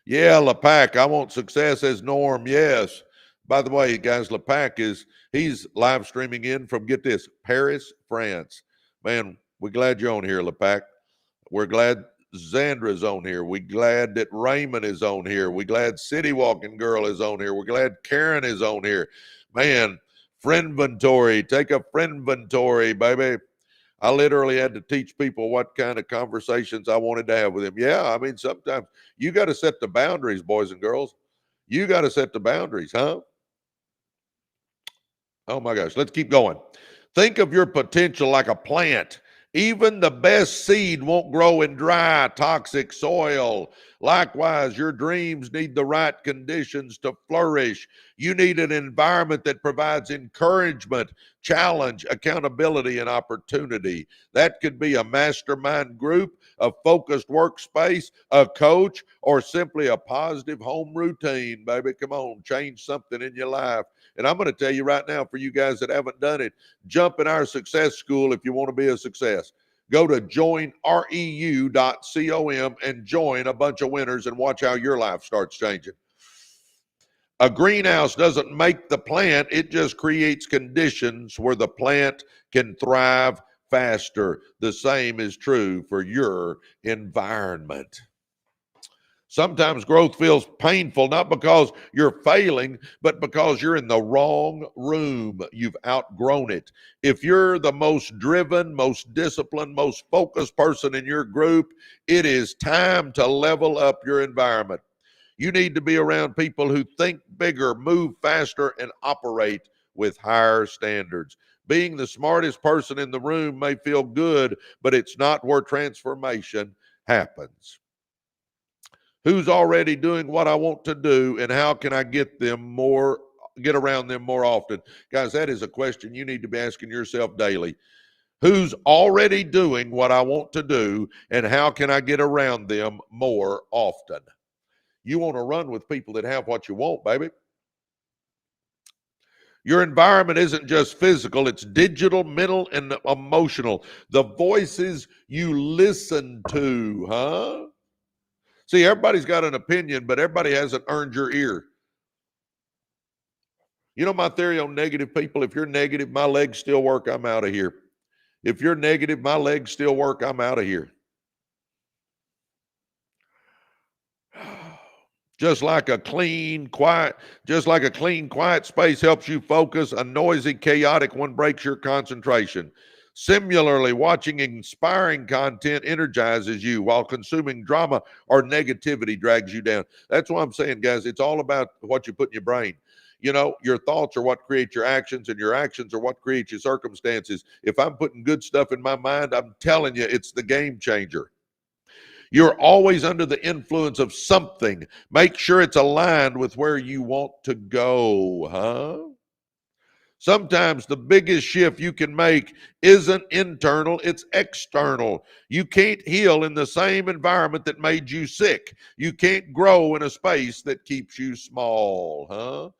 Yeah, LePac, I want success as norm. Yes. By the way, guys, LePac he's live streaming in from, get this, Paris, France. Man, we're glad you're on here, LePac. We're glad Zandra's on here. We're glad that Raymond is on here. We're glad City Walking Girl is on here. We're glad Karen is on here. Man, friend inventory. Take a friend inventory, baby. I literally had to teach people what kind of conversations I wanted to have with them. Yeah, I mean, sometimes you got to set the boundaries, boys and girls. You got to set the boundaries, huh? Oh my gosh, let's keep going. Think of your potential like a plant. Even the best seed won't grow in dry, toxic soil. Likewise, your dreams need the right conditions to flourish. You need an environment that provides encouragement, challenge, accountability, and opportunity. That could be a mastermind group, a focused workspace, a coach, or simply a positive home routine. Baby, come on, change something in your life. And I'm going to tell you right now, for you guys that haven't done it, jump in our success school if you want to be a success. Go to joinreu.com and join a bunch of winners and watch how your life starts changing. A greenhouse doesn't make the plant, it just creates conditions where the plant can thrive faster. The same is true for your environment. Sometimes growth feels painful, not because you're failing, but because you're in the wrong room. You've outgrown it. If you're the most driven, most disciplined, most focused person in your group, it is time to level up your environment. You need to be around people who think bigger, move faster, and operate with higher standards. Being the smartest person in the room may feel good, but it's not where transformation happens. Who's already doing what I want to do, and how can I get around them more often? Guys, that is a question you need to be asking yourself daily. Who's already doing what I want to do, and how can I get around them more often? You want to run with people that have what you want, baby. Your environment isn't just physical, it's digital, mental, and emotional. The voices you listen to, huh? See, everybody's got an opinion, but everybody hasn't earned your ear. You know my theory on negative people? If you're negative, my legs still work, I'm out of here. If you're negative, my legs still work, I'm out of here. Just like a clean, quiet space helps you focus, a noisy, chaotic one breaks your concentration. Similarly, watching inspiring content energizes you while consuming drama or negativity drags you down. That's why I'm saying, guys, it's all about what you put in your brain. You know, your thoughts are what create your actions, and your actions are what create your circumstances. If I'm putting good stuff in my mind, I'm telling you, it's the game changer. You're always under the influence of something. Make sure it's aligned with where you want to go, huh? Sometimes the biggest shift you can make isn't internal, it's external. You can't heal in the same environment that made you sick. You can't grow in a space that keeps you small, huh?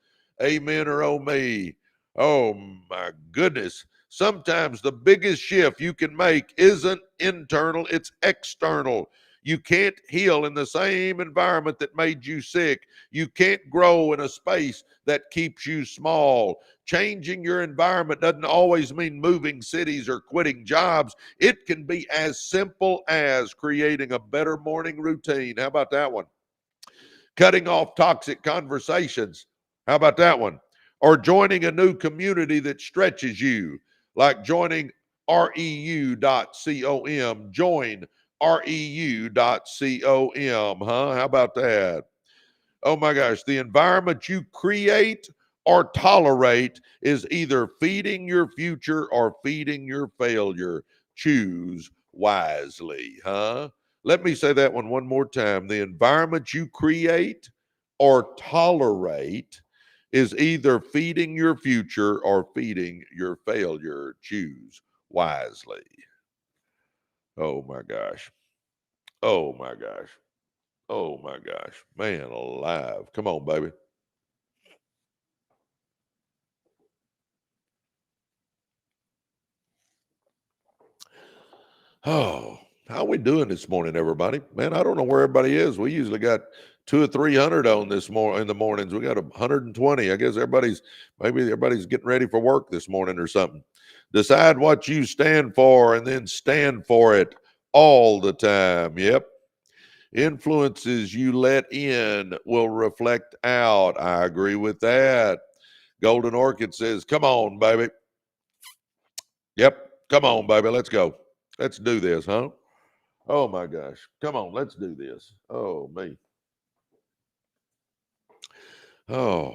Amen or oh me. Oh my goodness. Sometimes the biggest shift you can make isn't internal, it's external. You can't heal in the same environment that made you sick. You can't grow in a space that keeps you small. Changing your environment doesn't always mean moving cities or quitting jobs. It can be as simple as creating a better morning routine. How about that one? Cutting off toxic conversations. How about that one? Or joining a new community that stretches you, like joining reu.com. Join reu.com, huh? How about that? Oh my gosh, the environment you create or tolerate is either feeding your future or feeding your failure. Choose wisely, huh? Let me say that one more time. The environment you create or tolerate is either feeding your future or feeding your failure. Choose wisely. Oh my gosh. Oh my gosh. Oh my gosh. Man alive. Come on, baby. Oh, how we doing this morning, everybody? Man, I don't know where everybody is. We usually got 200 or 300 on this in the mornings. We got 120. I guess maybe everybody's getting ready for work this morning or something. Decide what you stand for and then stand for it all the time. Yep. Influences you let in will reflect out. I agree with that. Golden Orchid says, "Come on, baby." Yep. Come on, baby. Let's go. Let's do this, huh? Oh my gosh. Come on, let's do this. Oh me. Oh.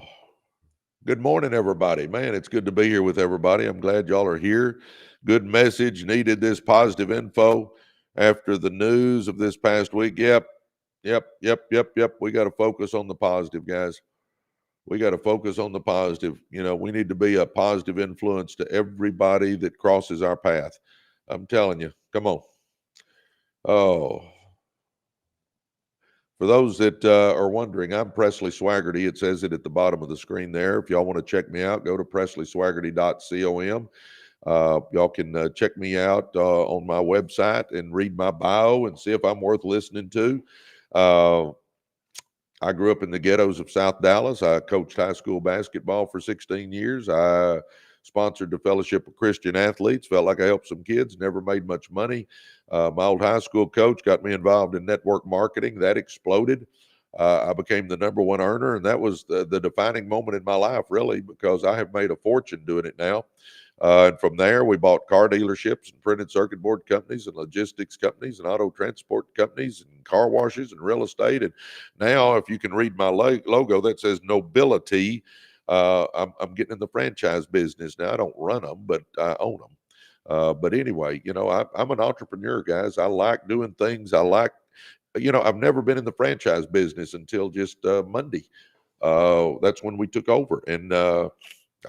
Good morning, everybody. Man, it's good to be here with everybody. I'm glad y'all are here. Good message. Needed this positive info after the news of this past week. Yep. Yep. We got to focus on the positive, guys. We got to focus on the positive. You know, we need to be a positive influence to everybody that crosses our path. I'm telling you. Come on. Oh, for those that are wondering, I'm Presley Swagerty. It says it at the bottom of the screen there. If y'all want to check me out, go to presleyswagerty.com. Y'all can check me out on my website and read my bio and see if I'm worth listening to. I grew up in the ghettos of South Dallas. I coached high school basketball for 16 years. I sponsored the Fellowship of Christian Athletes. Felt like I helped some kids, never made much money. My old high school coach got me involved in network marketing. That exploded. I became the number one earner, and that was the defining moment in my life, really, because I have made a fortune doing it now. And from there, we bought car dealerships and printed circuit board companies and logistics companies and auto transport companies and car washes and real estate. And now, if you can read my logo that says Nobility, I'm getting in the franchise business now. I don't run them, but I own them. But anyway, you know, I'm an entrepreneur, guys. I like doing things. I've never been in the franchise business until just Monday. That's when we took over. And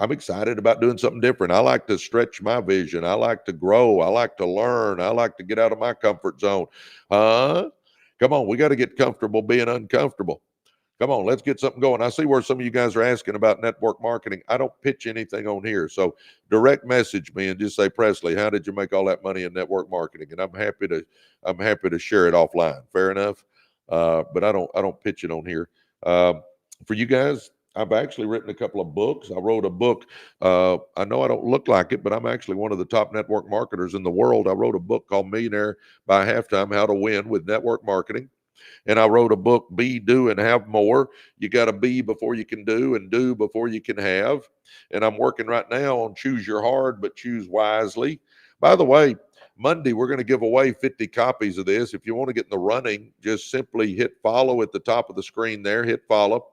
I'm excited about doing something different. I like to stretch my vision. I like to grow. I like to learn. I like to get out of my comfort zone. Come on, we got to get comfortable being uncomfortable. Come on, let's get something going. I see where some of you guys are asking about network marketing. I don't pitch anything on here. So direct message me and just say, Presley, how did you make all that money in network marketing? And I'm happy to share it offline. Fair enough. But I don't pitch it on here. For you guys, I've actually written a couple of books. I wrote a book. I know I don't look like it, but I'm actually one of the top network marketers in the world. I wrote a book called Millionaire by Halftime: How to Win with Network Marketing. And I wrote a book, Be, Do, and Have More. You got to be before you can do, and do before you can have. And I'm working right now on Choose Your Hard, but Choose Wisely. By the way, Monday, we're going to give away 50 copies of this. If you want to get in the running, just simply hit follow at the top of the screen there, hit follow,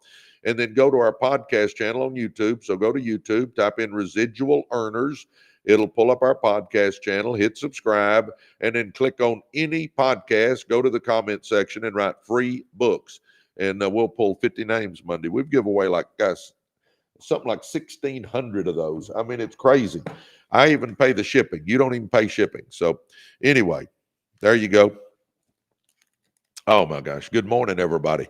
and then go to our podcast channel on YouTube. So go to YouTube, type in Residual Earners. It'll pull up our podcast channel, hit subscribe, and then click on any podcast, go to the comment section and write free books. And we'll pull 50 names Monday. We've given away something like 1,600 of those. I mean, it's crazy. I even pay the shipping. You don't even pay shipping. So anyway, there you go. Oh my gosh. Good morning, everybody.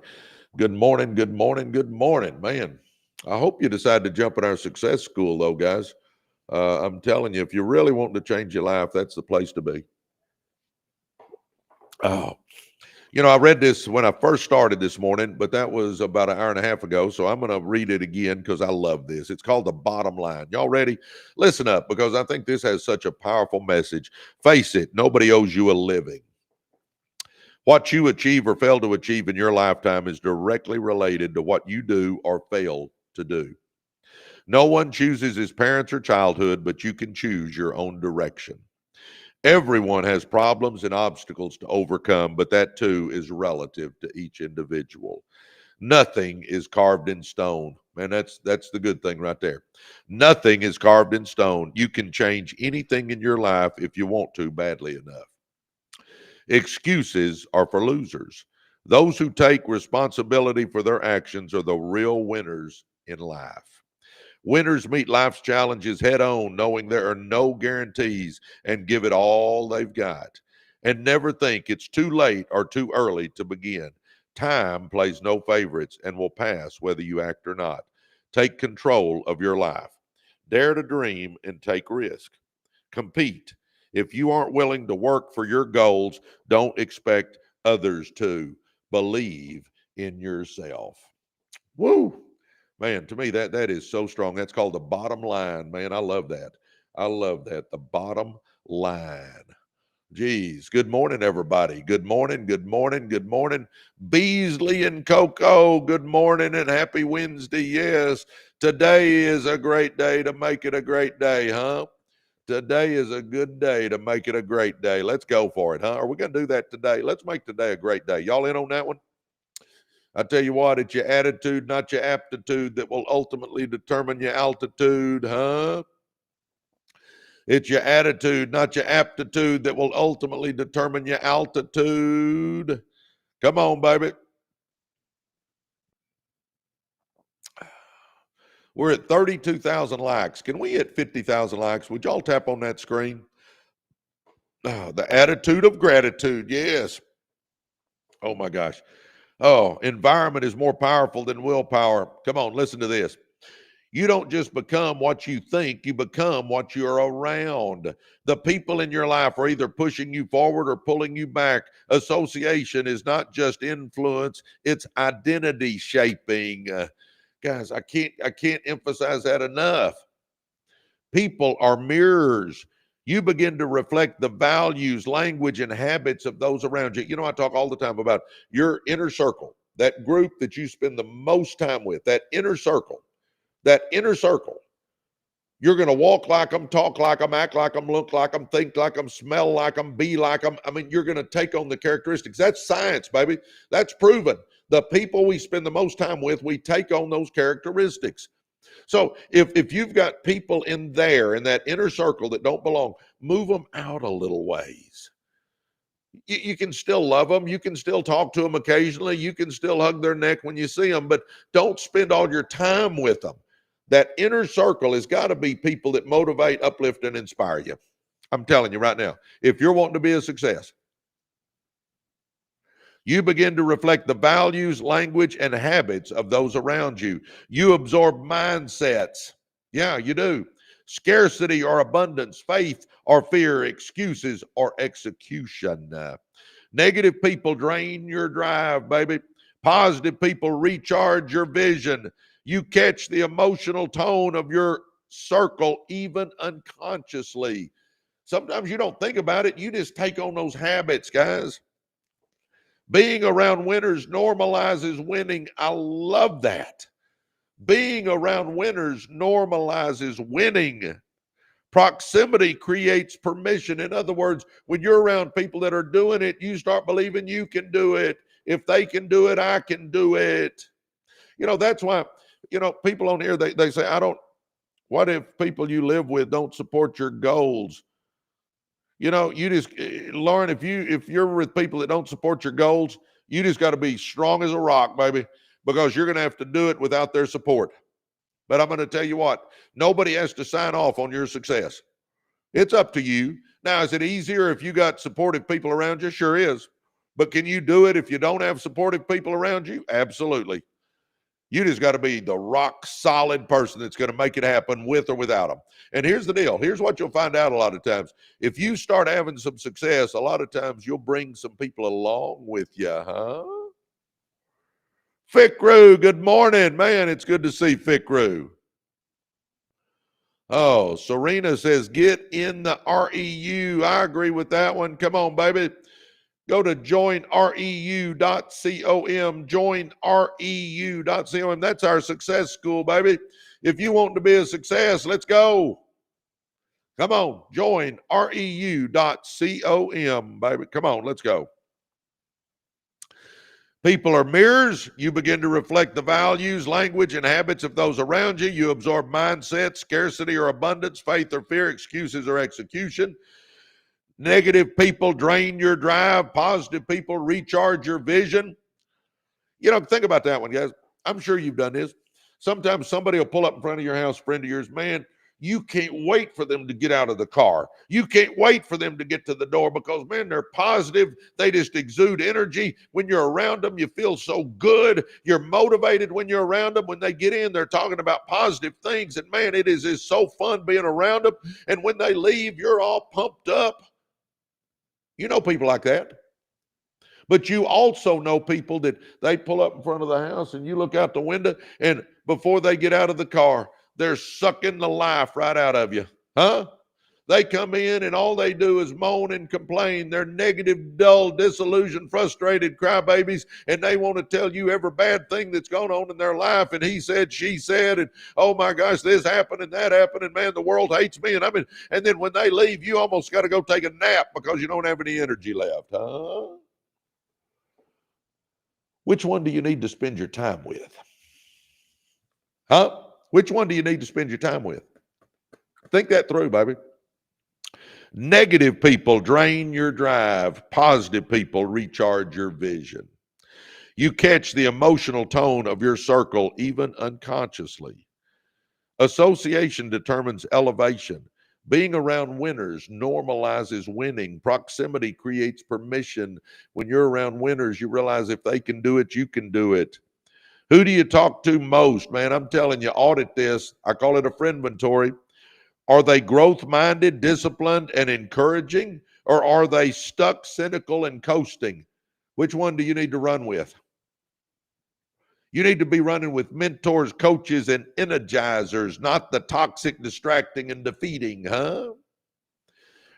Good morning, good morning, good morning, man. I hope you decide to jump in our success school though, guys. I'm telling you, if you really want to change your life, that's the place to be. Oh, I read this when I first started this morning, but that was about an hour and a half ago. So I'm going to read it again because I love this. It's called The Bottom Line. Y'all ready? Listen up, because I think this has such a powerful message. Face it, nobody owes you a living. What you achieve or fail to achieve in your lifetime is directly related to what you do or fail to do. No one chooses his parents or childhood, but you can choose your own direction. Everyone has problems and obstacles to overcome, but that too is relative to each individual. Nothing is carved in stone. Man, that's the good thing right there. Nothing is carved in stone. You can change anything in your life if you want to badly enough. Excuses are for losers. Those who take responsibility for their actions are the real winners in life. Winners meet life's challenges head on, knowing there are no guarantees, and give it all they've got. And never think it's too late or too early to begin. Time plays no favorites and will pass whether you act or not. Take control of your life. Dare to dream and take risk. Compete. If you aren't willing to work for your goals, don't expect others to. Believe in yourself. Woo! Man, to me, that is so strong. That's called The Bottom Line. Man, I love that. I love that. The bottom line. Geez. Good morning, everybody. Good morning. Good morning. Good morning. Beasley and Coco, good morning and happy Wednesday. Yes, today is a great day to make it a great day, huh? Today is a good day to make it a great day. Let's go for it, huh? Are we going to do that today? Let's make today a great day. Y'all in on that one? I tell you what, it's your attitude, not your aptitude, that will ultimately determine your altitude, huh? It's your attitude, not your aptitude, that will ultimately determine your altitude. Come on, baby. We're at 32,000 likes. Can we hit 50,000 likes? Would y'all tap on that screen? Oh, the attitude of gratitude. Yes. Oh, my gosh. Oh, environment is more powerful than willpower. Come on, listen to this. You don't just become what you think, you become what you're around. The people in your life are either pushing you forward or pulling you back. Association is not just influence, it's identity shaping. Guys, I can't emphasize that enough. People are mirrors. You begin to reflect the values, language, and habits of those around you. I talk all the time about your inner circle, that group that you spend the most time with, that inner circle. You're going to walk like them, talk like them, act like them, look like them, think like them, smell like them, be like them. I mean, you're going to take on the characteristics. That's science, baby. That's proven. The people we spend the most time with, we take on those characteristics. So if you've got people in that inner circle that don't belong, move them out a little ways. You can still love them. You can still talk to them occasionally. You can still hug their neck when you see them, but don't spend all your time with them. That inner circle has got to be people that motivate, uplift, and inspire you. I'm telling you right now, if you're wanting to be a success, you begin to reflect the values, language, and habits of those around you. You absorb mindsets. Yeah, you do. Scarcity or abundance, faith or fear, excuses or execution. Negative people drain your drive, baby. Positive people recharge your vision. You catch the emotional tone of your circle even unconsciously. Sometimes you don't think about it. You just take on those habits, guys. Being around winners normalizes winning. I love that. Being around winners normalizes winning. Proximity creates permission. In other words, when you're around people that are doing it, you start believing you can do it. If they can do it, I can do it. That's why, people on here, they say, what if people you live with don't support your goals? You just learn, if you're with people that don't support your goals, you just got to be strong as a rock, baby, because you're going to have to do it without their support. But I'm going to tell you what, nobody has to sign off on your success. It's up to you. Now, is it easier if you got supportive people around you? Sure is. But can you do it if you don't have supportive people around you? Absolutely. You just got to be the rock solid person that's going to make it happen with or without them. And here's the deal. Here's what you'll find out a lot of times. If you start having some success, a lot of times you'll bring some people along with you, huh? Ficru, good morning. Man, it's good to see Ficru. Oh, Serena says, get in the REU. I agree with that one. Come on, baby. Go to joinreu.com, joinreu.com. That's our success school, baby. If you want to be a success, let's go. Come on, joinreu.com, baby. Come on, let's go. People are mirrors. You begin to reflect the values, language, and habits of those around you. You absorb mindset, scarcity or abundance, faith or fear, excuses or execution. Negative people drain your drive. Positive people recharge your vision. Think about that one, guys. I'm sure you've done this. Sometimes somebody will pull up in front of your house, friend of yours, man, you can't wait for them to get out of the car. You can't wait for them to get to the door because, man, they're positive. They just exude energy. When you're around them, you feel so good. You're motivated when you're around them. When they get in, they're talking about positive things. And, man, it is so fun being around them. And when they leave, you're all pumped up. You know people like that. But you also know people that they pull up in front of the house and you look out the window and before they get out of the car, they're sucking the life right out of you. Huh? They come in and all they do is moan and complain. They're negative, dull, disillusioned, frustrated crybabies, and they want to tell you every bad thing that's going on in their life. And he said, she said, and oh my gosh, this happened and that happened, and man, the world hates me. And then when they leave, you almost got to go take a nap because you don't have any energy left. Huh? Which one do you need to spend your time with? Huh? Which one do you need to spend your time with? Think that through, baby. Negative people drain your drive. Positive people recharge your vision. You catch the emotional tone of your circle even unconsciously. Association determines elevation. Being around winners normalizes winning. Proximity creates permission. When you're around winners, you realize if they can do it, you can do it. Who do you talk to most? Man, I'm telling you, audit this. I call it a friend inventory. Are they growth-minded, disciplined, and encouraging? Or are they stuck, cynical, and coasting? Which one do you need to run with? You need to be running with mentors, coaches, and energizers, not the toxic, distracting, and defeating, huh?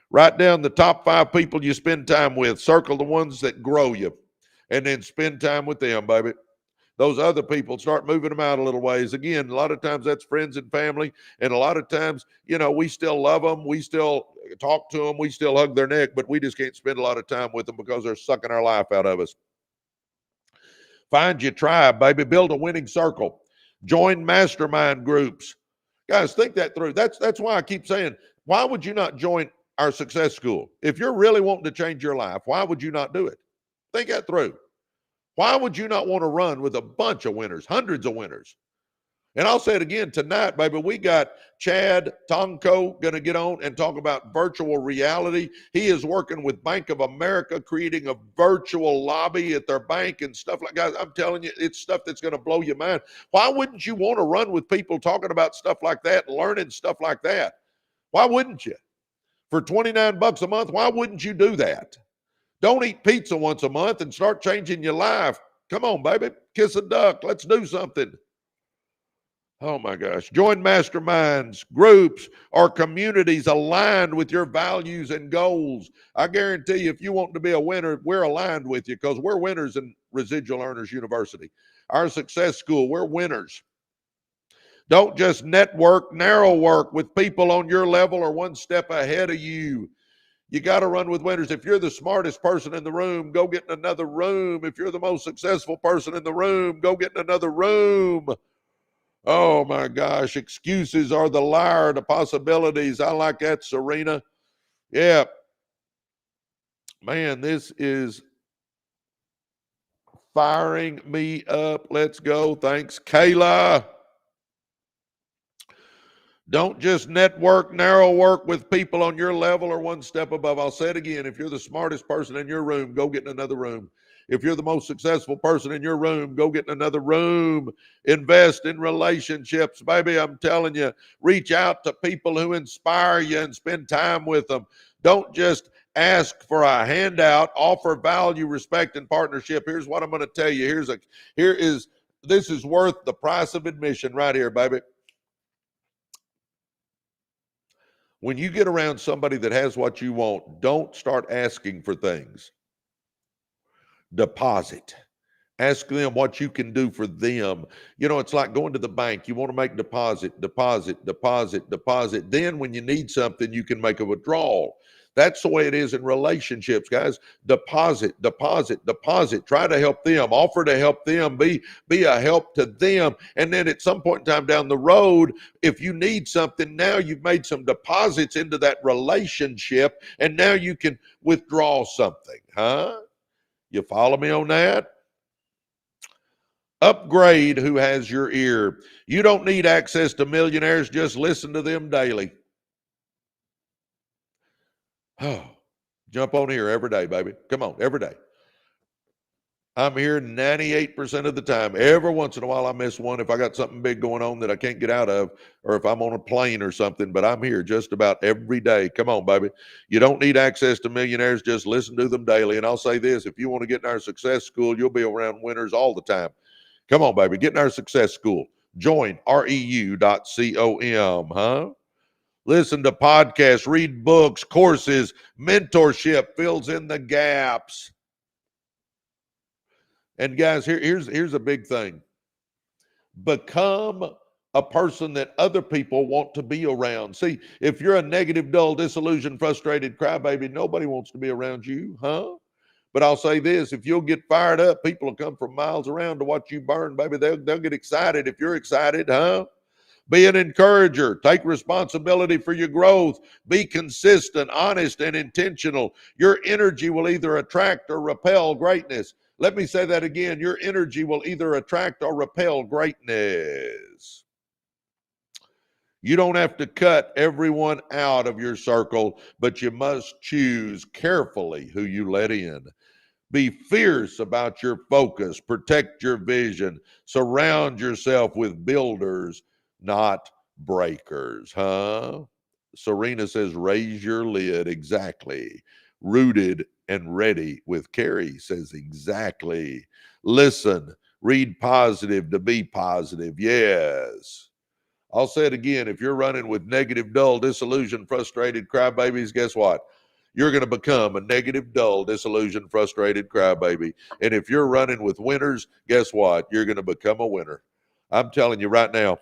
Write down the top 5 people you spend time with. Circle the ones that grow you, and then spend time with them, baby. Those other people, start moving them out a little ways. Again, a lot of times that's friends and family, and a lot of times, we still love them. We still talk to them. We still hug their neck, but we just can't spend a lot of time with them because they're sucking our life out of us. Find your tribe, baby. Build a winning circle. Join mastermind groups. Guys, think that through. That's why I keep saying, why would you not join our success school? If you're really wanting to change your life, why would you not do it? Think that through. Why would you not want to run with a bunch of winners, hundreds of winners? And I'll say it again tonight, baby. We got Chad Tonko going to get on and talk about virtual reality. He is working with Bank of America, creating a virtual lobby at their bank and stuff like that. I'm telling you, it's stuff that's going to blow your mind. Why wouldn't you want to run with people talking about stuff like that, learning stuff like that? Why wouldn't you? For $29 a month, why wouldn't you do that? Don't eat pizza once a month and start changing your life. Come on, baby. Kiss a duck. Let's do something. Oh, my gosh. Join masterminds, groups, or communities aligned with your values and goals. I guarantee you, if you want to be a winner, we're aligned with you because we're winners in Residual Earners University. Our success school, we're winners. Don't just network, narrow work with people on your level or one step ahead of you. You got to run with winners. If you're the smartest person in the room, go get in another room. If you're the most successful person in the room, go get in another room. Oh my gosh, excuses are the liar to possibilities. I like that, Serena. Yeah. Man, this is firing me up. Let's go. Thanks, Kayla. Don't just network, narrow work with people on your level or one step above. I'll say it again. If you're the smartest person in your room, go get in another room. If you're the most successful person in your room, go get in another room. Invest in relationships. Baby, I'm telling you, reach out to people who inspire you and spend time with them. Don't just ask for a handout. Offer value, respect, and partnership. Here's what I'm going to tell you. This is worth the price of admission right here, baby. When you get around somebody that has what you want, don't start asking for things. Deposit. Ask them what you can do for them. You know, it's like going to the bank. You want to make deposit. Then when you need something, you can make a withdrawal. That's the way it is in relationships, guys. Deposit. Try to help them. Offer to help them. Be a help to them. And then at some point in time down the road, if you need something, now you've made some deposits into that relationship, and now you can withdraw something. Huh? You follow me on that? Upgrade who has your ear. You don't need access to millionaires. Just listen to them daily. Oh, jump on here every day, baby. Come on, every day. I'm here 98% of the time. Every once in a while, I miss one if I got something big going on that I can't get out of, or if I'm on a plane or something, but I'm here just about every day. Come on, baby. You don't need access to millionaires. Just listen to them daily. And I'll say this, if you want to get in our success school, you'll be around winners all the time. Come on, baby. Get in our success school. Join reu.com, huh? Listen to podcasts, read books, courses, mentorship fills in the gaps. And guys, here's a big thing. Become a person that other people want to be around. See, if you're a negative, dull, disillusioned, frustrated crybaby, nobody wants to be around you, huh? But I'll say this, if you'll get fired up, people will come from miles around to watch you burn, baby. They'll get excited if you're excited, huh? Be an encourager. Take responsibility for your growth. Be consistent, honest, and intentional. Your energy will either attract or repel greatness. Let me say that again. Your energy will either attract or repel greatness. You don't have to cut everyone out of your circle, but you must choose carefully who you let in. Be fierce about your focus. Protect your vision. Surround yourself with builders, not breakers, huh? Serena says, raise your lid. Exactly. Rooted and ready with Carrie says, exactly. Listen, read positive to be positive. Yes. I'll say it again. If you're running with negative, dull, disillusioned, frustrated crybabies, guess what? You're going to become a negative, dull, disillusioned, frustrated crybaby. And if you're running with winners, guess what? You're going to become a winner. I'm telling you right now,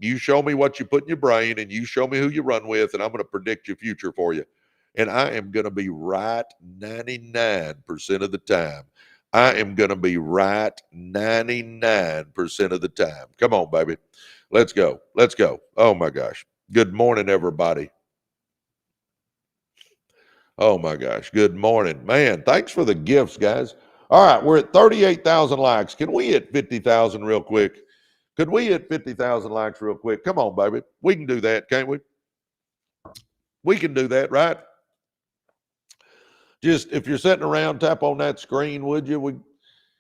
you show me what you put in your brain and you show me who you run with, and I'm going to predict your future for you. And I am going to be right 99% of the time. I am going to be right 99% of the time. Come on, baby. Let's go. Let's go. Oh, my gosh. Good morning, everybody. Oh, my gosh. Good morning. Man, thanks for the gifts, guys. All right, we're at 38,000 likes. Can we hit 50,000 real quick? Could we hit 50,000 likes real quick? Come on, baby. We can do that, can't we? We can do that, right? Just if you're sitting around, tap on that screen, would you?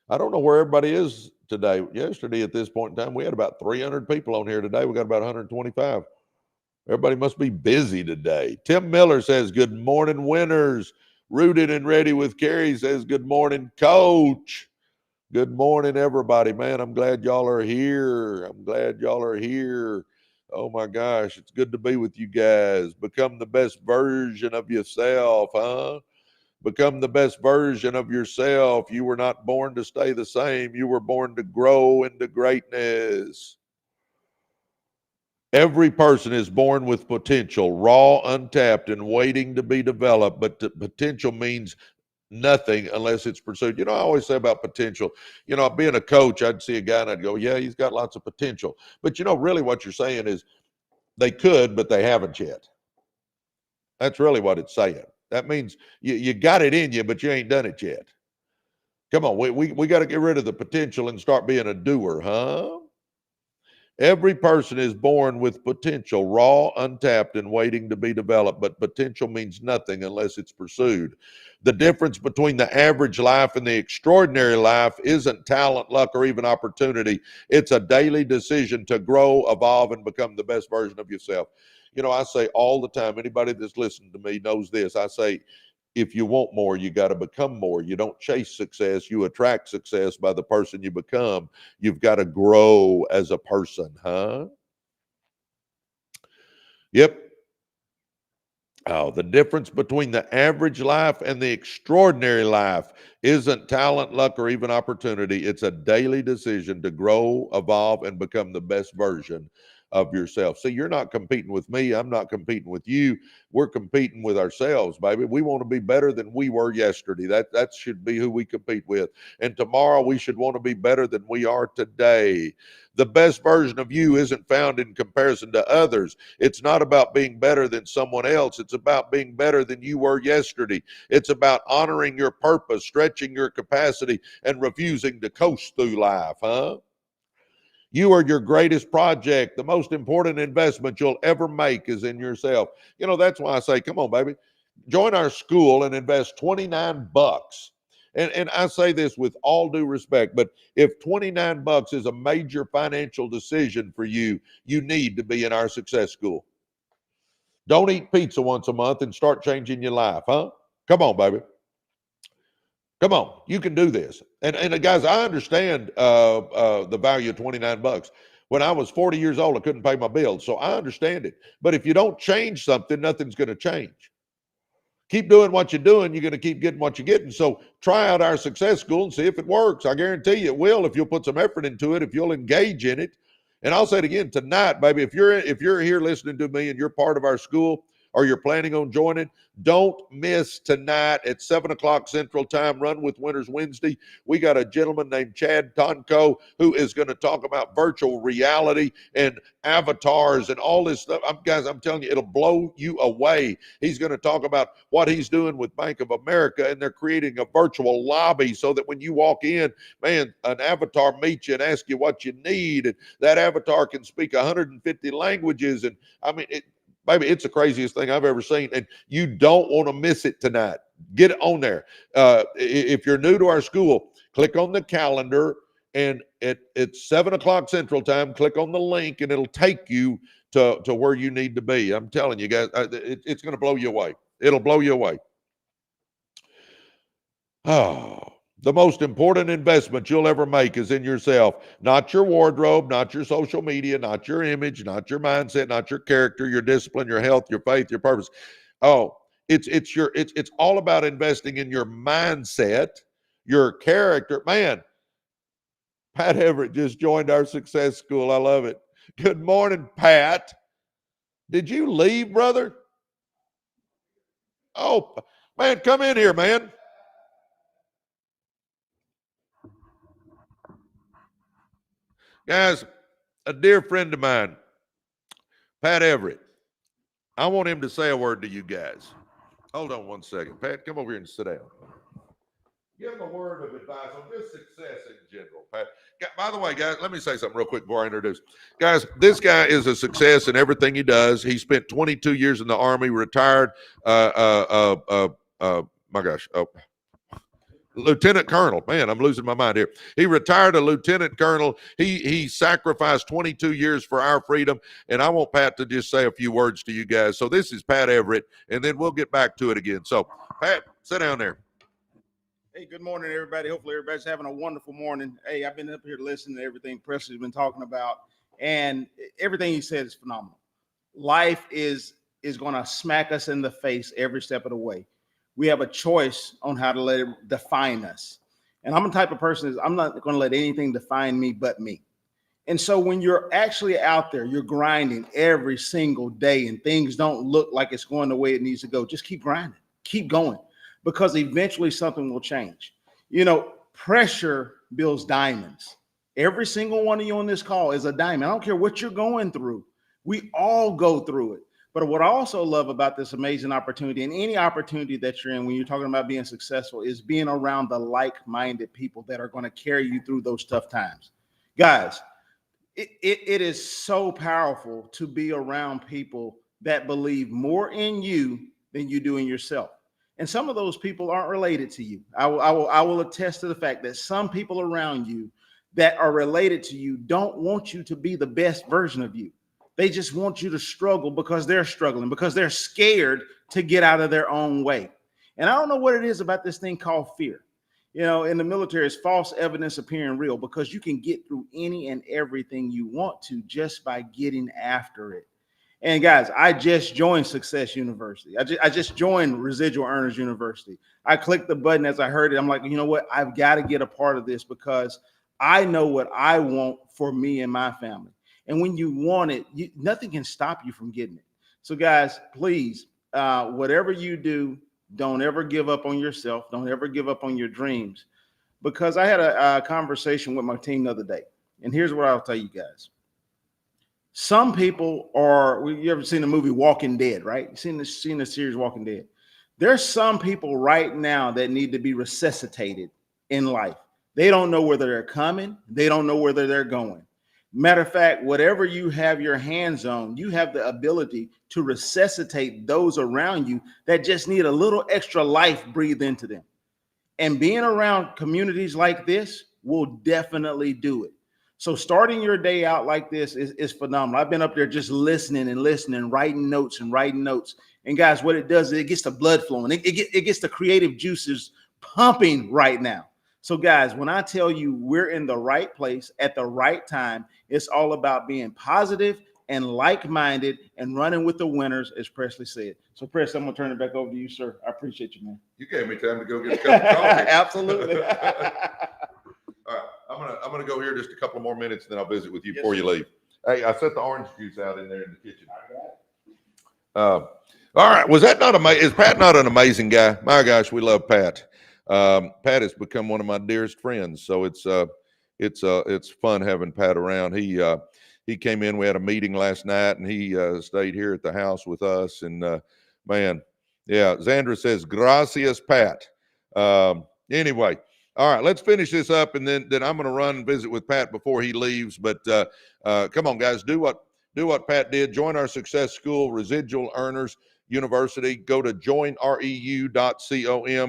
I don't know where everybody is today. Yesterday at this point in time, we had about 300 people on here. Today, we got about 125. Everybody must be busy today. Tim Miller says, good morning, winners. Rooted and ready with Carrie says, good morning, coach. Good morning, everybody. Man, I'm glad y'all are here. I'm glad y'all are here. Oh, my gosh. It's good to be with you guys. Become the best version of yourself, huh? Become the best version of yourself. You were not born to stay the same. You were born to grow into greatness. Every person is born with potential, raw, untapped, and waiting to be developed, but the potential means nothing unless it's pursued. I always say about potential, being a coach, I'd see a guy and I'd go, yeah, he's got lots of potential. But really what you're saying is they could, but they haven't yet. That's really what it's saying. That means you got it in you, but you ain't done it yet. Come on, we got to get rid of the potential and start being a doer, huh? Every person is born with potential, raw, untapped, and waiting to be developed, but potential means nothing unless it's pursued. The difference between the average life and the extraordinary life isn't talent, luck, or even opportunity. It's a daily decision to grow, evolve, and become the best version of yourself. I say all the time, anybody that's listened to me knows this. I say, if you want more, you got to become more. You don't chase success. You attract success by the person you become. You've got to grow as a person, huh? Yep. Oh, the difference between the average life and the extraordinary life isn't talent, luck, or even opportunity. It's a daily decision to grow, evolve, and become the best version of yourself. See, you're not competing with me. I'm not competing with you. We're competing with ourselves, baby. We want to be better than we were yesterday. That should be who we compete with. And tomorrow we should want to be better than we are today. The best version of you isn't found in comparison to others. It's not about being better than someone else. It's about being better than you were yesterday. It's about honoring your purpose, stretching your capacity, and refusing to coast through life, huh? You are your greatest project. The most important investment you'll ever make is in yourself. That's why I say, come on, baby, join our school and invest $29. And I say this with all due respect, but if $29 is a major financial decision for you, you need to be in our success school. Don't eat pizza once a month and start changing your life, huh? Come on, baby. Come on, you can do this. And guys, I understand the value of $29. When I was 40 years old, I couldn't pay my bills, so I understand it. But if you don't change something, nothing's going to change. Keep doing what you're doing, you're going to keep getting what you're getting. So try out our success school and see if it works. I guarantee you it will if you'll put some effort into it, if you'll engage in it. And I'll say it again tonight, baby. If you're here listening to me and you're part of our school or you're planning on joining, don't miss tonight at 7:00 Central Time, Run with Winners Wednesday. We got a gentleman named Chad Tonko who is going to talk about virtual reality and avatars and all this stuff. Guys, I'm telling you, it'll blow you away. He's going to talk about what he's doing with Bank of America, and they're creating a virtual lobby so that when you walk in, man, an avatar meets you and asks you what you need, and that avatar can speak 150 languages. And I mean, baby, it's the craziest thing I've ever seen, and you don't want to miss it tonight. Get it on there. If you're new to our school, click on the calendar, and it's 7:00 Central Time. Click on the link, and it'll take you to where you need to be. I'm telling you guys, it's going to blow you away. It'll blow you away. Oh, the most important investment you'll ever make is in yourself, not your wardrobe, not your social media, not your image, not your mindset, not your character, your discipline, your health, your faith, your purpose. Oh, it's all about investing in your mindset, your character. Man, Pat Everett just joined our success school. I love it. Good morning, Pat. Did you leave, brother? Oh, man, come in here, man. Guys, a dear friend of mine, Pat Everett. I want him to say a word to you guys. Hold on one second. Pat, come over here and sit down. Give him a word of advice on just success in general, Pat. By the way, guys, let me say something real quick before I introduce. Guys, this guy is a success in everything he does. He spent 22 years in the Army, retired. My gosh. Lieutenant Colonel. Man, I'm losing my mind here. He retired a lieutenant colonel. He sacrificed 22 years for our freedom. And I want Pat to just say a few words to you guys. So this is Pat Everett, and then we'll get back to it again. So, Pat, sit down there. Hey, good morning, everybody. Hopefully everybody's having a wonderful morning. Hey, I've been up here listening to everything Presley's been talking about, and everything he said is phenomenal. Life is going to smack us in the face every step of the way. We have a choice on how to let it define us. And I'm the type of person I'm not going to let anything define me but me. And so when you're actually out there, you're grinding every single day and things don't look like it's going the way it needs to go, just keep grinding, keep going, because eventually something will change. Pressure builds diamonds. Every single one of you on this call is a diamond. I don't care what you're going through. We all go through it. But what I also love about this amazing opportunity, and any opportunity that you're in when you're talking about being successful, is being around the like-minded people that are going to carry you through those tough times. Guys, it is so powerful to be around people that believe more in you than you do in yourself. And some of those people aren't related to you. I will attest to the fact that some people around you that are related to you don't want you to be the best version of you. They just want you to struggle because they're struggling, because they're scared to get out of their own way. And I don't know what it is about this thing called fear. In the military, it's false evidence appearing real, because you can get through any and everything you want to just by getting after it. And guys, I just joined Success University. I just joined Residual Earners University. I clicked the button as I heard it. I'm like, you know what? I've got to get a part of this, because I know what I want for me and my family. And when you want it, nothing can stop you from getting it. So guys, please, whatever you do, don't ever give up on yourself. Don't ever give up on your dreams, because I had a conversation with my team the other day. And here's what I'll tell you guys. Some people you ever seen the movie Walking Dead, right? You seen the series Walking Dead. There's some people right now that need to be resuscitated in life. They don't know whether they're coming. They don't know whether they're going. Matter of fact, whatever you have your hands on, you have the ability to resuscitate those around you that just need a little extra life breathed into them. And being around communities like this will definitely do it. So starting your day out like this is phenomenal. I've been up there just listening, writing notes. And guys, what it does is it gets the blood flowing. It gets the creative juices pumping right now. So guys, when I tell you we're in the right place at the right time, it's all about being positive and like-minded and running with the winners, as Presley said. So Presley, I'm going to turn it back over to you, sir. I appreciate you, man. You gave me time to go get a cup of coffee. Absolutely. All right, I'm gonna go here just a couple more minutes, and then I'll visit with you before you leave. Hey, I set the orange juice out in there in the kitchen. All right, was that not amazing? Is Pat not an amazing guy? My gosh, we love Pat. Pat has become one of my dearest friends, so it's fun having Pat around. He came in. We had a meeting last night, and he stayed here at the house with us. And man, yeah, Zandra says gracias, Pat. Anyway, all right, let's finish this up, and then I'm going to run and visit with Pat before he leaves. But come on, guys, do what Pat did. Join our success school, Residual Earners University. Go to joinreu.com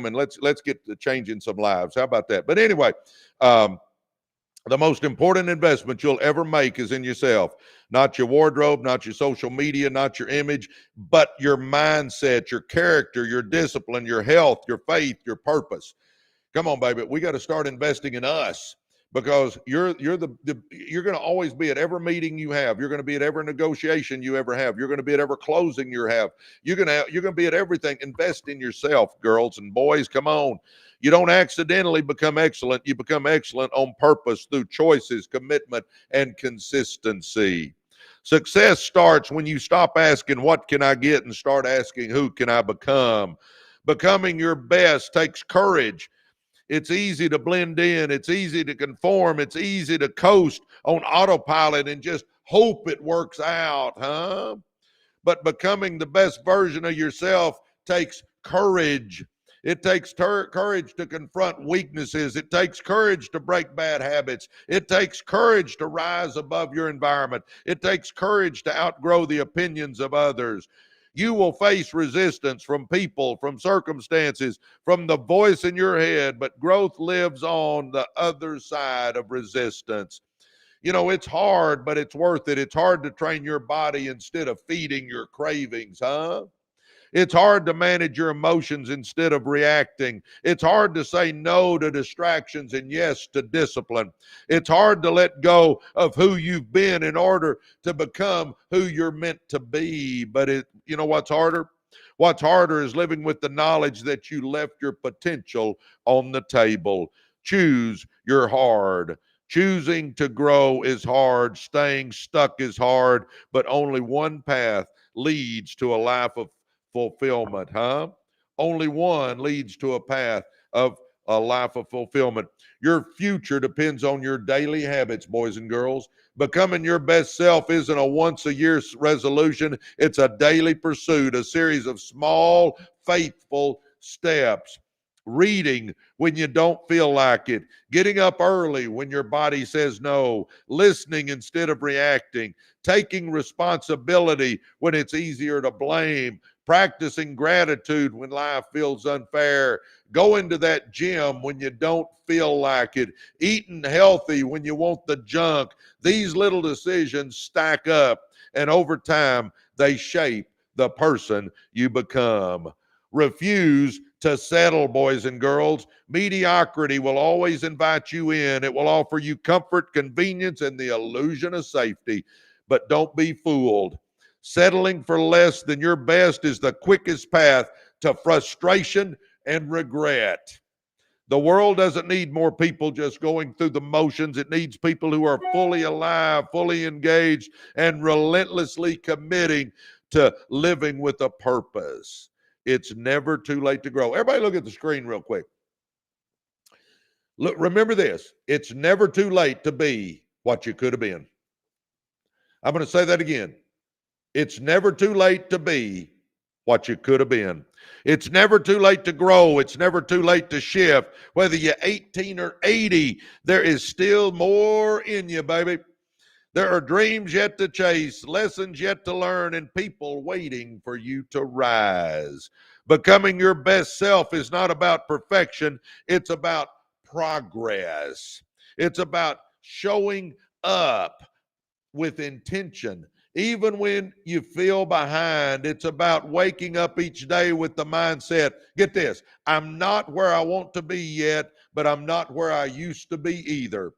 and let's get to changing some lives. How about that? But anyway, the most important investment you'll ever make is in yourself. Not your wardrobe, not your social media, not your image, but your mindset, your character, your discipline, your health, your faith, your purpose. Come on, baby. We got to start investing in us, because you're going to always be at every meeting you have. You're going to be at every negotiation you ever have. You're going to be at every closing you have. You're going to be at everything. Invest in yourself, girls and boys. Come on. You don't accidentally become excellent. You become excellent on purpose through choices, commitment, and consistency. Success starts when you stop asking, what can I get, and start asking, who can I become? Becoming your best takes courage. It's easy to blend in. It's easy to conform. It's easy to coast on autopilot and just hope it works out, huh? But becoming the best version of yourself takes courage. It takes courage to confront weaknesses. It takes courage to break bad habits. It takes courage to rise above your environment. It takes courage to outgrow the opinions of others. You will face resistance from people, from circumstances, from the voice in your head, but growth lives on the other side of resistance. You know, it's hard, but it's worth it. It's hard to train your body instead of feeding your cravings, huh? It's hard to manage your emotions instead of reacting. It's hard to say no to distractions and yes to discipline. It's hard to let go of who you've been in order to become who you're meant to be. But you know what's harder? What's harder is living with the knowledge that you left your potential on the table. Choose your hard. Choosing to grow is hard. Staying stuck is hard, but only one path leads to a life of fulfillment, huh? Only one leads to a path of a life of fulfillment. Your future depends on your daily habits, boys and girls. Becoming your best self isn't a once a year resolution. It's a daily pursuit, a series of small, faithful steps. Reading when you don't feel like it, getting up early when your body says no, listening instead of reacting, taking responsibility when it's easier to blame, practicing gratitude when life feels unfair, going to that gym when you don't feel like it, eating healthy when you want the junk. These little decisions stack up, and over time, they shape the person you become. Refuse to settle, boys and girls. Mediocrity will always invite you in. It will offer you comfort, convenience, and the illusion of safety. But don't be fooled. Settling for less than your best is the quickest path to frustration and regret. The world doesn't need more people just going through the motions. It needs people who are fully alive, fully engaged, and relentlessly committing to living with a purpose. It's never too late to grow. Everybody look at the screen real quick. Look, remember this. It's never too late to be what you could have been. I'm going to say that again. It's never too late to be what you could have been. It's never too late to grow. It's never too late to shift. Whether you're 18 or 80, there is still more in you, baby. There are dreams yet to chase, lessons yet to learn, and people waiting for you to rise. Becoming your best self is not about perfection. It's about progress. It's about showing up with intention. Even when you feel behind, it's about waking up each day with the mindset, get this, I'm not where I want to be yet, but I'm not where I used to be either.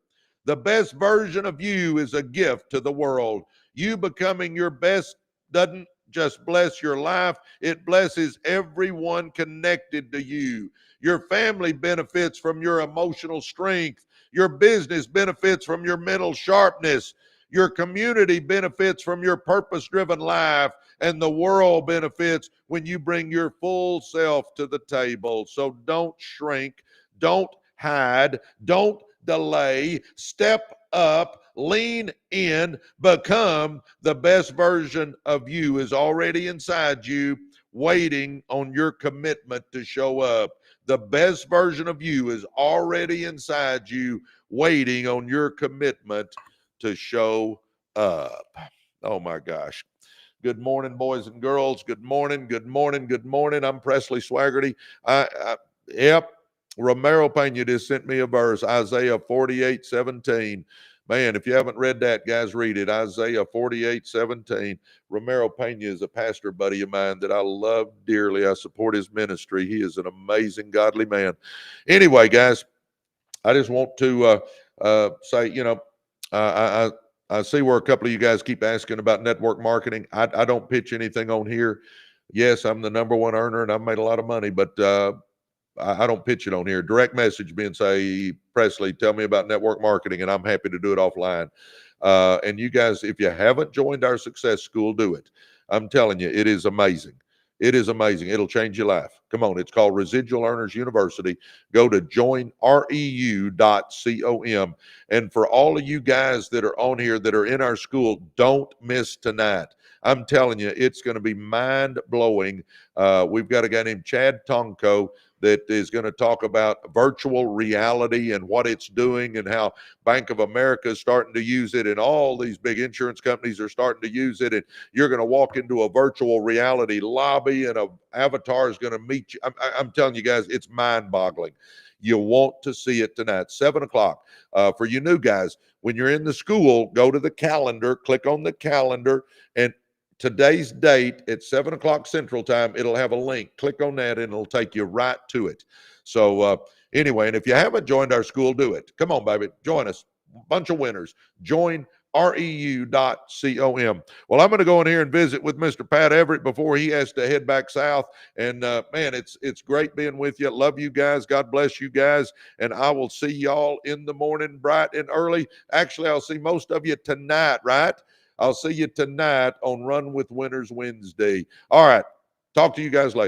The best version of you is a gift to the world. You becoming your best doesn't just bless your life, it blesses everyone connected to you. Your family benefits from your emotional strength. Your business benefits from your mental sharpness. Your community benefits from your purpose-driven life, and the world benefits when you bring your full self to the table. So don't shrink, don't hide, don't delay. Step up, lean in, become the best version of you is already inside you, waiting on your commitment to show up. The best version of you is already inside you, waiting on your commitment to show up. Oh my gosh. Good morning, boys and girls. Good morning. Good morning. Good morning. I'm Presley Swagerty. Yep. Romero Pena just sent me a verse, Isaiah 48:17. Man, if you haven't read that, guys, read it. Isaiah 48:17. Romero Pena is a pastor buddy of mine that I love dearly. I support his ministry. He is an amazing, godly man. Anyway, guys, I just want to say, I see where a couple of you guys keep asking about network marketing. I don't pitch anything on here. Yes, I'm the number one earner and I've made a lot of money, but I don't pitch it on here. Direct message me and say, Presley, tell me about network marketing, and I'm happy to do it offline. And you guys, if you haven't joined our success school, do it. I'm telling you, it is amazing. It is amazing. It'll change your life. Come on. It's called Residual Earners University. Go to joinreu.com. And for all of you guys that are on here that are in our school, don't miss tonight. I'm telling you, it's going to be mind blowing. We've got a guy named Chad Tonko that is going to talk about virtual reality and what it's doing and how Bank of America is starting to use it and all these big insurance companies are starting to use it. And you're going to walk into a virtual reality lobby and an avatar is going to meet you. I'm telling you guys, it's mind boggling. You want to see it tonight, 7:00. For you new guys, when you're in the school, go to the calendar, click on the calendar, and today's date at 7:00 Central Time, it'll have a link. Click on that and it'll take you right to it. So anyway, and if you haven't joined our school, do it. Come on, baby. Join us. Bunch of winners. Join REU.com. Well, I'm going to go in here and visit with Mr. Pat Everett before he has to head back south. And man, it's great being with you. Love you guys. God bless you guys. And I will see y'all in the morning, bright and early. Actually, I'll see most of you tonight, right? I'll see you tonight on Run with Winners Wednesday. All right. Talk to you guys later.